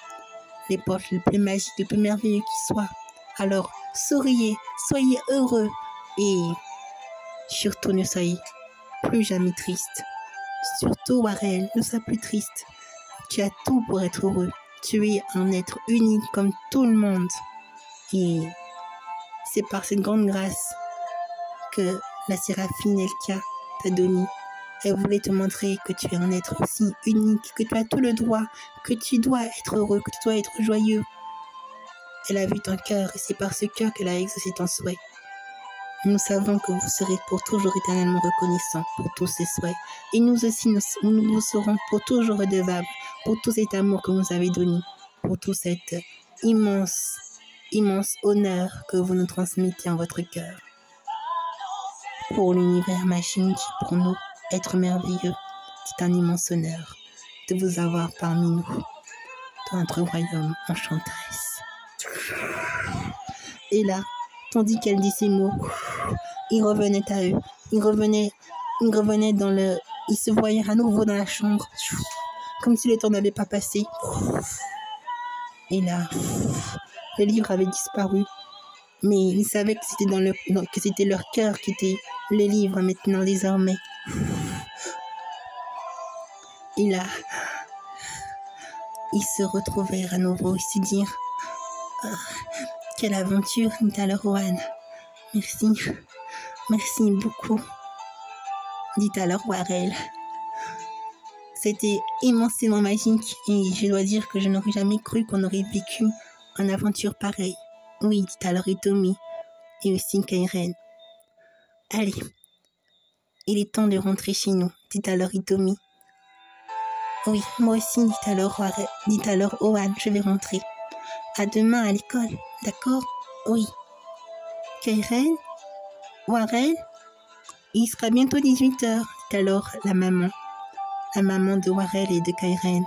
Les portes les plus magiques, les plus merveilleuses qui soient. Alors, souriez, soyez heureux et surtout ne soyez plus jamais triste. Surtout, Warel, ne sois plus triste. Tu as tout pour être heureux. Tu es un être unique comme tout le monde. Et c'est par cette grande grâce que la séraphine Elkia t'a donné. Elle voulait te montrer que tu es un être aussi unique, que tu as tout le droit, que tu dois être heureux, que tu dois être joyeux. Elle a vu ton cœur et c'est par ce cœur qu'elle a exaucé ton souhait. Nous savons que vous serez pour toujours éternellement reconnaissants pour tous ces souhaits. Et nous aussi, nous vous serons pour toujours redevables pour tout cet amour que vous nous avez donné, pour tout cet immense honneur que vous nous transmettez en votre cœur. Pour l'univers magique, pour nous, être merveilleux, c'est un immense honneur de vous avoir parmi nous, dans notre royaume enchanteresse. Et là, tandis qu'elle dit ces mots, il revenait à eux, il revenait dans ils se voyaient à nouveau dans la chambre, comme si le temps n'avait pas passé. Et là, le livre avait disparu. Mais ils savaient que que c'était leur cœur qui était le livre maintenant, désormais. Et là, ils se retrouvèrent à nouveau et se dirent quelle aventure, dit alors Rohan. Merci beaucoup, dit alors Warel. C'était immensément magique et je dois dire que je n'aurais jamais cru qu'on aurait vécu une aventure pareille. Oui, dit alors Hitomi et aussi Kairen. Allez, il est temps de rentrer chez nous, dit alors Hitomi. Oui, moi aussi, dit alors Ohan, je vais rentrer. À demain à l'école, d'accord? Oui. Kairen? Warel? Il sera bientôt 18h, dit alors la maman de Warel et de Kairen.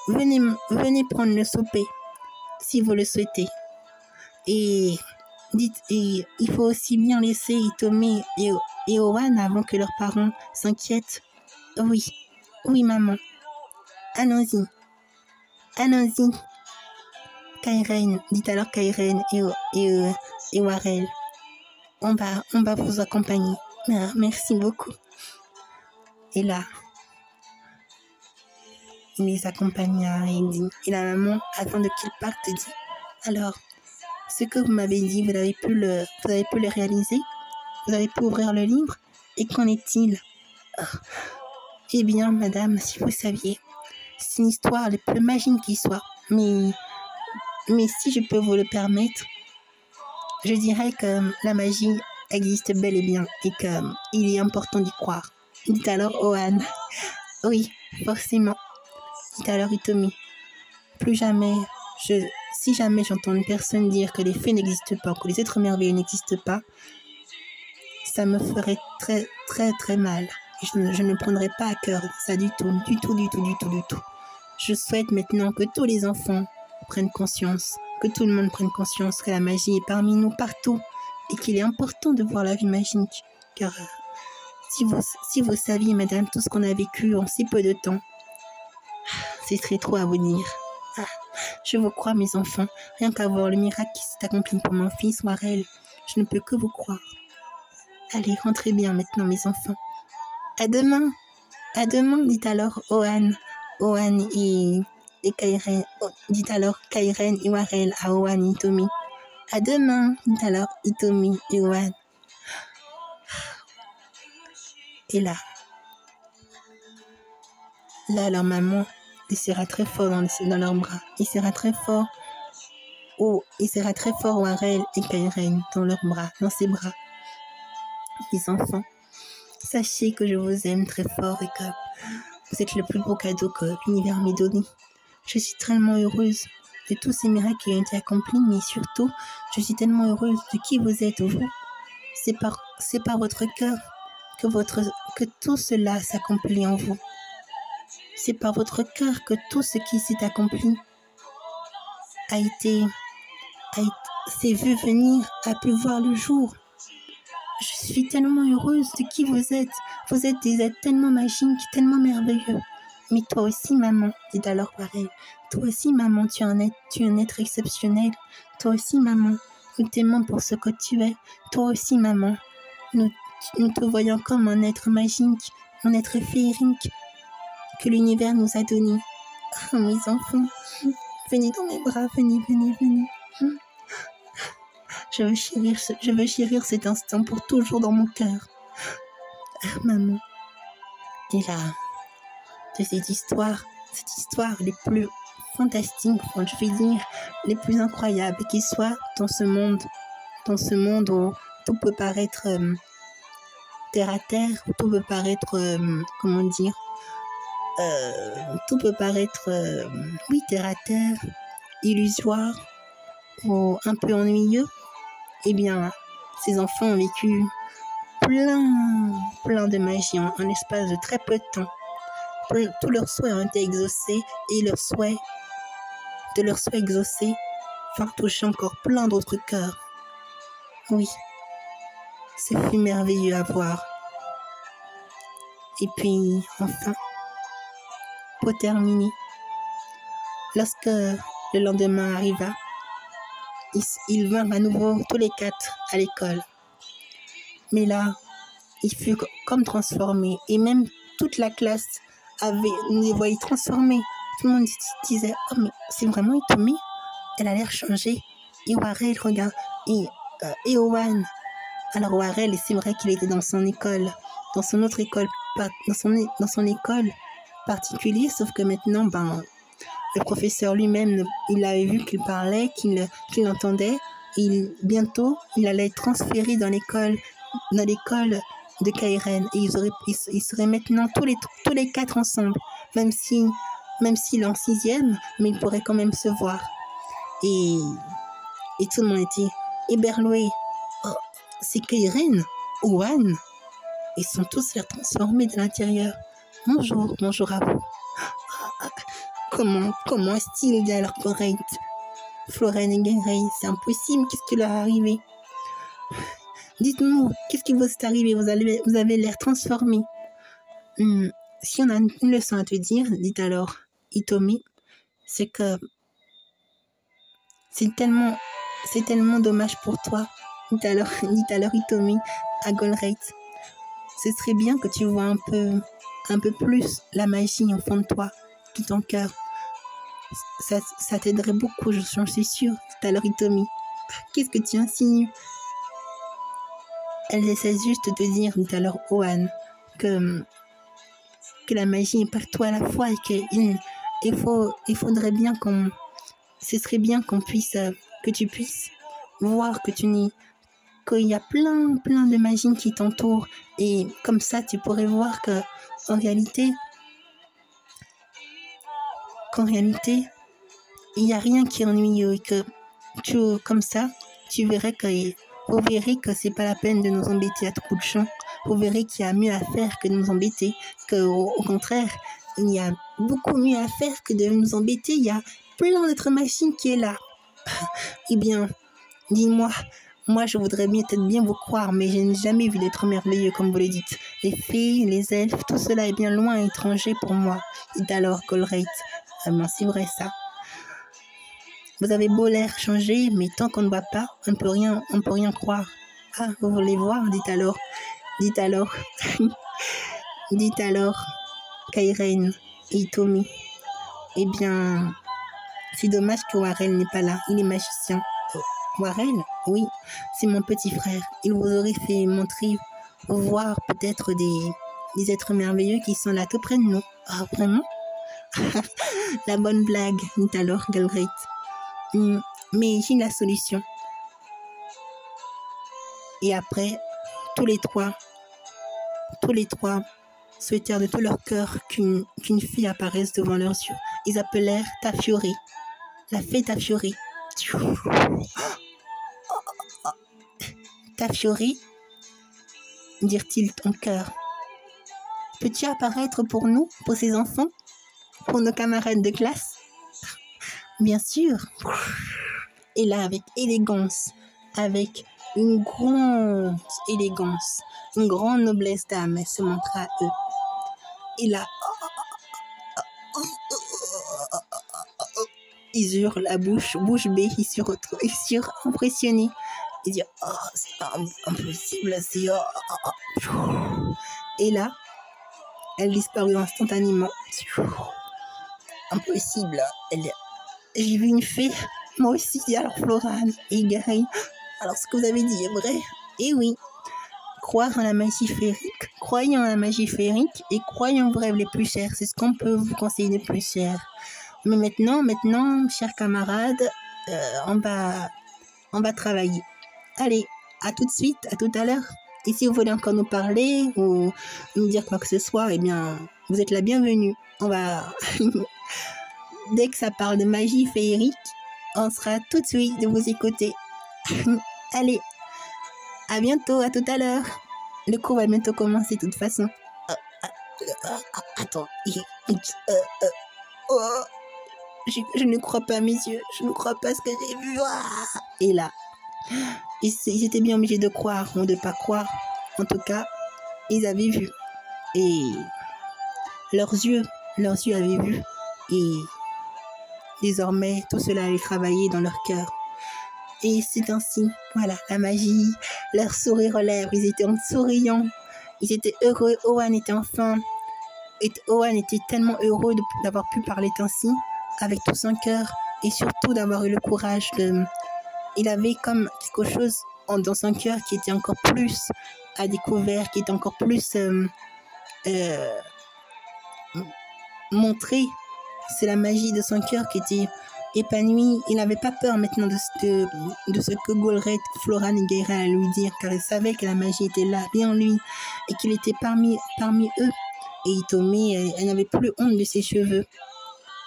Venez prendre le souper, si vous le souhaitez. Et il faut aussi bien laisser Hitomi et Ohan avant que leurs parents s'inquiètent. Oui, maman. Allons-y. Kairen, dit alors Kairen et Warel. On va vous accompagner. Merci beaucoup. Et là, il les accompagna et la maman, avant de qu'ils partent, dit alors, ce que vous m'avez dit, vous avez pu le réaliser? Vous avez pu ouvrir le livre? Et qu'en est-il? Eh bien, madame, si vous saviez, c'est une histoire la plus magique qui soit. Mais si je peux vous le permettre, je dirais que la magie existe bel et bien et qu'il est important d'y croire. Dit alors Ohan. Oui, forcément. Dit alors Hitomi. Si jamais j'entends une personne dire que les fées n'existent pas, que les êtres merveilleux n'existent pas, ça me ferait très, très, très mal. Je ne prendrai pas à cœur ça du tout. Je souhaite maintenant que tous les enfants prennent conscience, que tout le monde prenne conscience que la magie est parmi nous partout et qu'il est important de voir la vie magique. Car si vous saviez, madame, tout ce qu'on a vécu en si peu de temps, ce serait trop à vous dire. Je vous crois, mes enfants. Rien qu'à voir le miracle qui s'est accompli pour mon fils, Warel, je ne peux que vous croire. Allez, rentrez bien maintenant, mes enfants. À demain, dit alors Ohan et Kairen, dit alors Kairen et Warel à Ohan et Hitomi. À demain, dit alors Hitomi et Ohan. Et là, leur maman les serra très fort dans leurs bras. Il serra très fort Warel et Kairen dans ses bras. Les enfants, sachez que je vous aime très fort et que vous êtes le plus beau cadeau que l'univers m'ait donné. Je suis tellement heureuse de tous ces miracles qui ont été accomplis, mais surtout, je suis tellement heureuse de qui vous êtes, vous. C'est par votre cœur que tout cela s'accomplit en vous. C'est par votre cœur que tout ce qui s'est accompli s'est vu venir, a pu voir le jour. Je suis tellement heureuse de qui vous êtes. Vous êtes des êtres tellement magiques, tellement merveilleux. Mais toi aussi, maman, dit alors Warel. Toi aussi, maman, tu es un être exceptionnel. Toi aussi, maman, nous t'aimons pour ce que tu es. Toi aussi, maman, nous te voyons comme un être magique, un être féerique que l'univers nous a donné. Oh, mes enfants, venez dans mes bras, venez. Je veux chérir cet instant pour toujours dans mon cœur. Maman. Et là, de cette histoire les plus fantastiques, je vais dire, les plus incroyables qui soient dans ce monde où tout peut paraître terre à terre, où tout peut paraître, tout peut paraître, terre à terre, illusoire, ou un peu ennuyeux. Eh bien, ces enfants ont vécu plein de magie en l'espace de très peu de temps. Tous leurs souhaits ont été exaucés et de leurs souhaits exaucés va toucher encore plein d'autres cœurs. Oui, ce fut merveilleux à voir. Et puis, enfin, pour terminer, lorsque le lendemain arriva, ils vinrent à nouveau tous les 4 à l'école. Mais là, il fut comme transformé. Et même toute la classe les voyait transformés. Tout le monde disait, oh mais c'est vraiment Hitomi, elle a l'air changée. Et Warel, regarde, et Owen. Alors Warel, c'est vrai qu'il était dans son école, dans son autre école, dans son école particulière, sauf que maintenant, le professeur lui-même, il avait vu qu'il parlait, qu'il entendait. Bientôt, il allait être transféré dans l'école de Kairen. Et ils seraient maintenant tous les 4 ensemble, même s'il est en 6e, mais ils pourraient quand même se voir. Et tout le monde était éberlué. Oh, c'est Kairen, Owen. Ils sont tous l'air transformés de l'intérieur. Bonjour à vous. Comment est-il dit alors correct? Florine et Guerrey, c'est impossible, qu'est-ce qui leur est arrivé? Dites-moi, qu'est-ce qui vous est arrivé? Vous avez l'air transformé. Si on a une leçon à te dire, dit alors Hitomi, c'est que c'est tellement dommage pour toi, dit alors Hitomi à Golrate. Ce serait bien que tu vois un peu plus la magie au fond de toi, de ton cœur. Ça t'aiderait beaucoup, j'en suis sûre, dit alors Hitomi. Qu'est-ce que tu insinues? Elle essaie juste de te dire, dit alors Owen, que la magie est partout à la fois et il faudrait bien ce serait bien que tu puisses voir qu'il y a plein de magie qui t'entourent, et comme ça tu pourrais voir qu'en réalité il n'y a rien qui est ennuyeux, et que comme ça vous verrez que c'est pas la peine de nous embêter à tout bout de champ. Vous verrez qu'il y a mieux à faire que de nous embêter, qu'au contraire, il y a beaucoup mieux à faire que de nous embêter. Il y a plein d'autres machines qui est là. Eh bien, dis-moi, moi je voudrais peut-être bien vous croire, mais je n'ai jamais vu d'être merveilleux comme vous le dites. Les fées, les elfes, tout cela est bien loin et étranger pour moi, dit alors Golrate. C'est vrai ça. Vous avez beau l'air changer, mais tant qu'on ne voit pas, on ne peut rien croire. Ah, vous voulez voir, dit alors Kairen et Hitomi. Eh bien, c'est dommage que Warel n'est pas là, il est magicien. Warel? Oui, c'est mon petit frère. Il vous aurait fait montrer, voir peut-être des êtres merveilleux qui sont là tout près de nous. Ah, vraiment? La bonne blague, dit alors Golrate. Mais j'ai la solution. Et après, tous les trois souhaitèrent de tout leur cœur qu'une fille apparaisse devant leurs yeux. Ils appelèrent Tafiori, la fée Tafiori. Tafiori, dirent-ils en chœur, peux-tu apparaître pour nous, pour ces enfants, pour nos camarades de classe? Bien sûr. Et là, avec élégance, avec une grande élégance, une grande noblesse d'âme, elle se montra à eux. Et là, ils eurent la bouche bée, ils furent impressionnés. Ils dirent, oh, c'est impossible, c'est... Et là, elle disparut instantanément. Impossible, j'ai vu une fée, moi aussi, alors Florane et Gary. Alors ce que vous avez dit est vrai. Et oui, croire en la magie féerique, croyez en la magie féerique et croyez en vos rêves les plus chers. C'est ce qu'on peut vous conseiller de plus cher. Mais maintenant, chers camarades, on va travailler. Allez, à tout de suite, à tout à l'heure. Et si vous voulez encore nous parler ou nous dire quoi que ce soit, eh bien, vous êtes la bienvenue. On va... Dès que ça parle de magie féerique, on sera tout de suite de vous écouter. Allez, à bientôt, à tout à l'heure. Le cours va bientôt commencer de toute façon. Attends. Je ne crois pas mes yeux. Je ne crois pas ce que j'ai vu. Et là, ils étaient bien obligés de croire ou de ne pas croire. En tout cas, ils avaient vu. et leurs yeux avaient vu, et désormais tout cela allait travailler dans leur cœur. Et c'est ainsi, voilà, la magie, leur sourire aux lèvres, ils étaient en souriant, ils étaient heureux. Owen était tellement heureux d'avoir pu parler ainsi, avec tout son cœur, et surtout d'avoir eu le courage il avait comme quelque chose dans son cœur qui était encore plus à découvert, qui était encore plus montré. C'est la magie de son cœur qui était épanouie. Il n'avait pas peur maintenant de ce que Golret, Floran et Guérin allaient lui dire, car il savait que la magie était là, bien en lui, et qu'il était parmi eux. Et Itomé, elle n'avait plus honte de ses cheveux,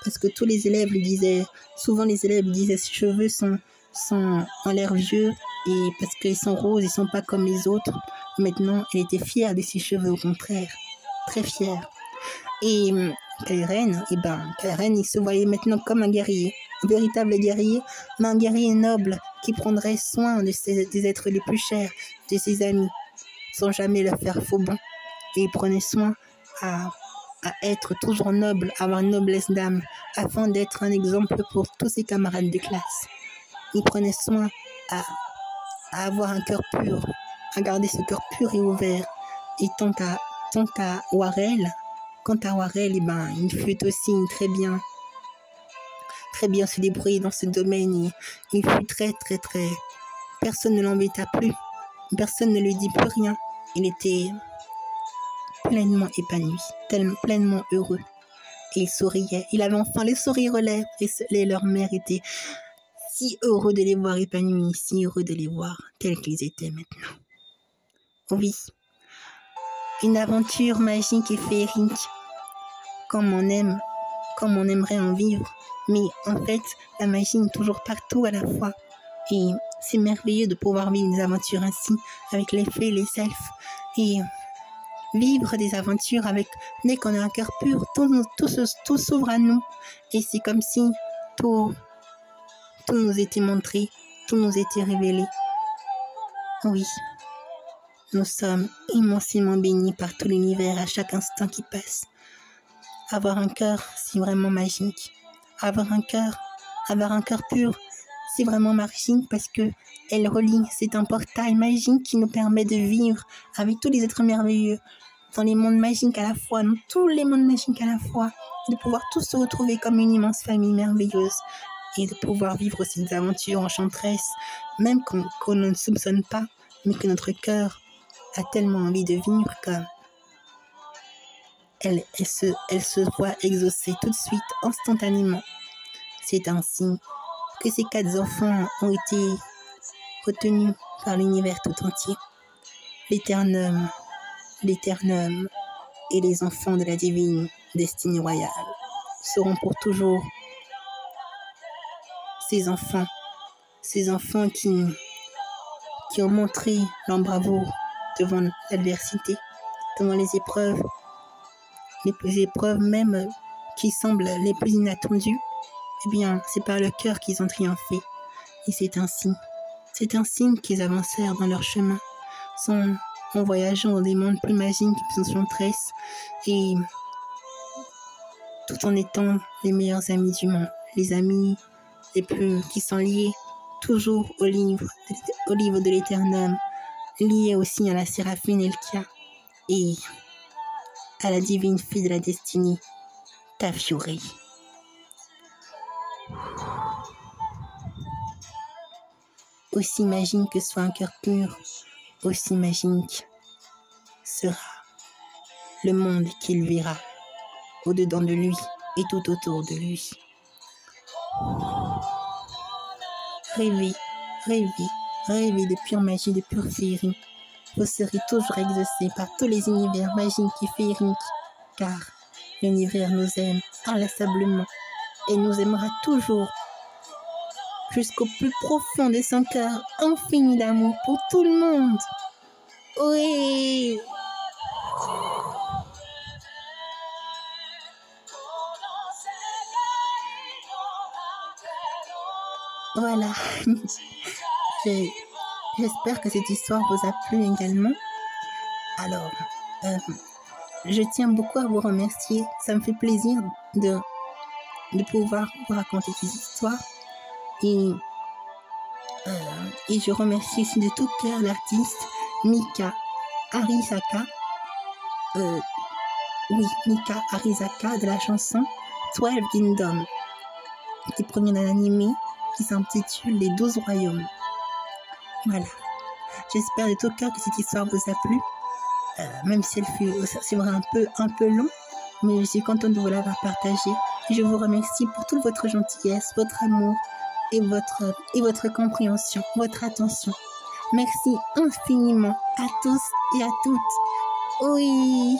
parce que tous les élèves lui disaient, souvent les élèves lui disaient, ses cheveux sont en l'air vieux, et parce qu'ils sont roses, ils sont pas comme les autres. Maintenant, elle était fière de ses cheveux, au contraire, très fière. Et Kairen, il se voyait maintenant comme un guerrier, un véritable guerrier, mais un guerrier noble qui prendrait soin des êtres les plus chers, de ses amis, sans jamais leur faire faux bon. Et il prenait soin à être toujours noble, avoir une noblesse d'âme, afin d'être un exemple pour tous ses camarades de classe. Il prenait soin à avoir un cœur pur, à garder ce cœur pur et ouvert. Et quant à Warel, il fut aussi très bien se débrouiller dans ce domaine. Il fut très. Personne ne l'embêta plus, personne ne lui dit plus rien. Il était pleinement épanoui, pleinement heureux. Et il souriait. Il avait enfin les sourires aux lèvres, et leur mère était si heureux de les voir épanouis, si heureux de les voir tels qu'ils étaient maintenant. Oui, une aventure magique et féerique, comme on aimerait en vivre. Mais en fait, la magie est toujours partout à la fois. Et c'est merveilleux de pouvoir vivre des aventures ainsi, avec les fées, les elfes. Et vivre des aventures dès qu'on a un cœur pur, tout s'ouvre à nous. Et c'est comme si tout nous était montré, tout nous était révélé. Oui, nous sommes immensément bénis par tout l'univers à chaque instant qui passe. Avoir un cœur, c'est vraiment magique. Avoir un cœur pur, c'est vraiment magique parce que elle relie, c'est un portail magique qui nous permet de vivre avec tous les êtres merveilleux dans les mondes magiques à la fois, dans tous les mondes magiques à la fois, et de pouvoir tous se retrouver comme une immense famille merveilleuse. Et de pouvoir vivre ces aventures enchanteresses, même qu'on ne soupçonne pas, mais que notre cœur a tellement envie de vivre qu'elle se voit exaucer tout de suite, instantanément. C'est ainsi que ces 4 enfants ont été retenus par l'univers tout entier. L'éternum et les enfants de la divine destinée royale seront pour toujours ces enfants qui ont montré leur bravoure devant l'adversité, devant les épreuves même qui semblent les plus inattendues. Eh bien, c'est par le cœur qu'ils ont triomphé. Et c'est un signe qu'ils avancèrent dans leur chemin, en voyageant dans des mondes plus magiques qui sont enchanteresses, et tout en étant les meilleurs amis du monde, les amis qui sont liés toujours au livre de l'éternel, liés aussi à la séraphine Elkia et à la divine fille de la destinée, Tafiori. Aussi magique que soit un cœur pur, aussi magique sera le monde qu'il verra au-dedans de lui et tout autour de lui. Rêvez de pure magie, de pure féerie. Vous serez toujours exaucés par tous les univers magiques et féeriques, car l'univers nous aime inlassablement et nous aimera toujours jusqu'au plus profond de son cœur infini d'amour pour tout le monde. Oui! Voilà. J'espère que cette histoire vous a plu également. Alors, je tiens beaucoup à vous remercier. Ça me fait plaisir de pouvoir vous raconter ces histoires. Et je remercie aussi de tout cœur l'artiste Mika Arisaka. Mika Arisaka de la chanson 12 Kingdoms, qui provient d'un animé qui s'intitule Les 12 Royaumes. Voilà. J'espère de tout cœur que cette histoire vous a plu, même si c'est vrai un peu long, mais je suis contente de vous l'avoir partagée. Et je vous remercie pour toute votre gentillesse, votre amour et votre compréhension, votre attention. Merci infiniment à tous et à toutes. Oui.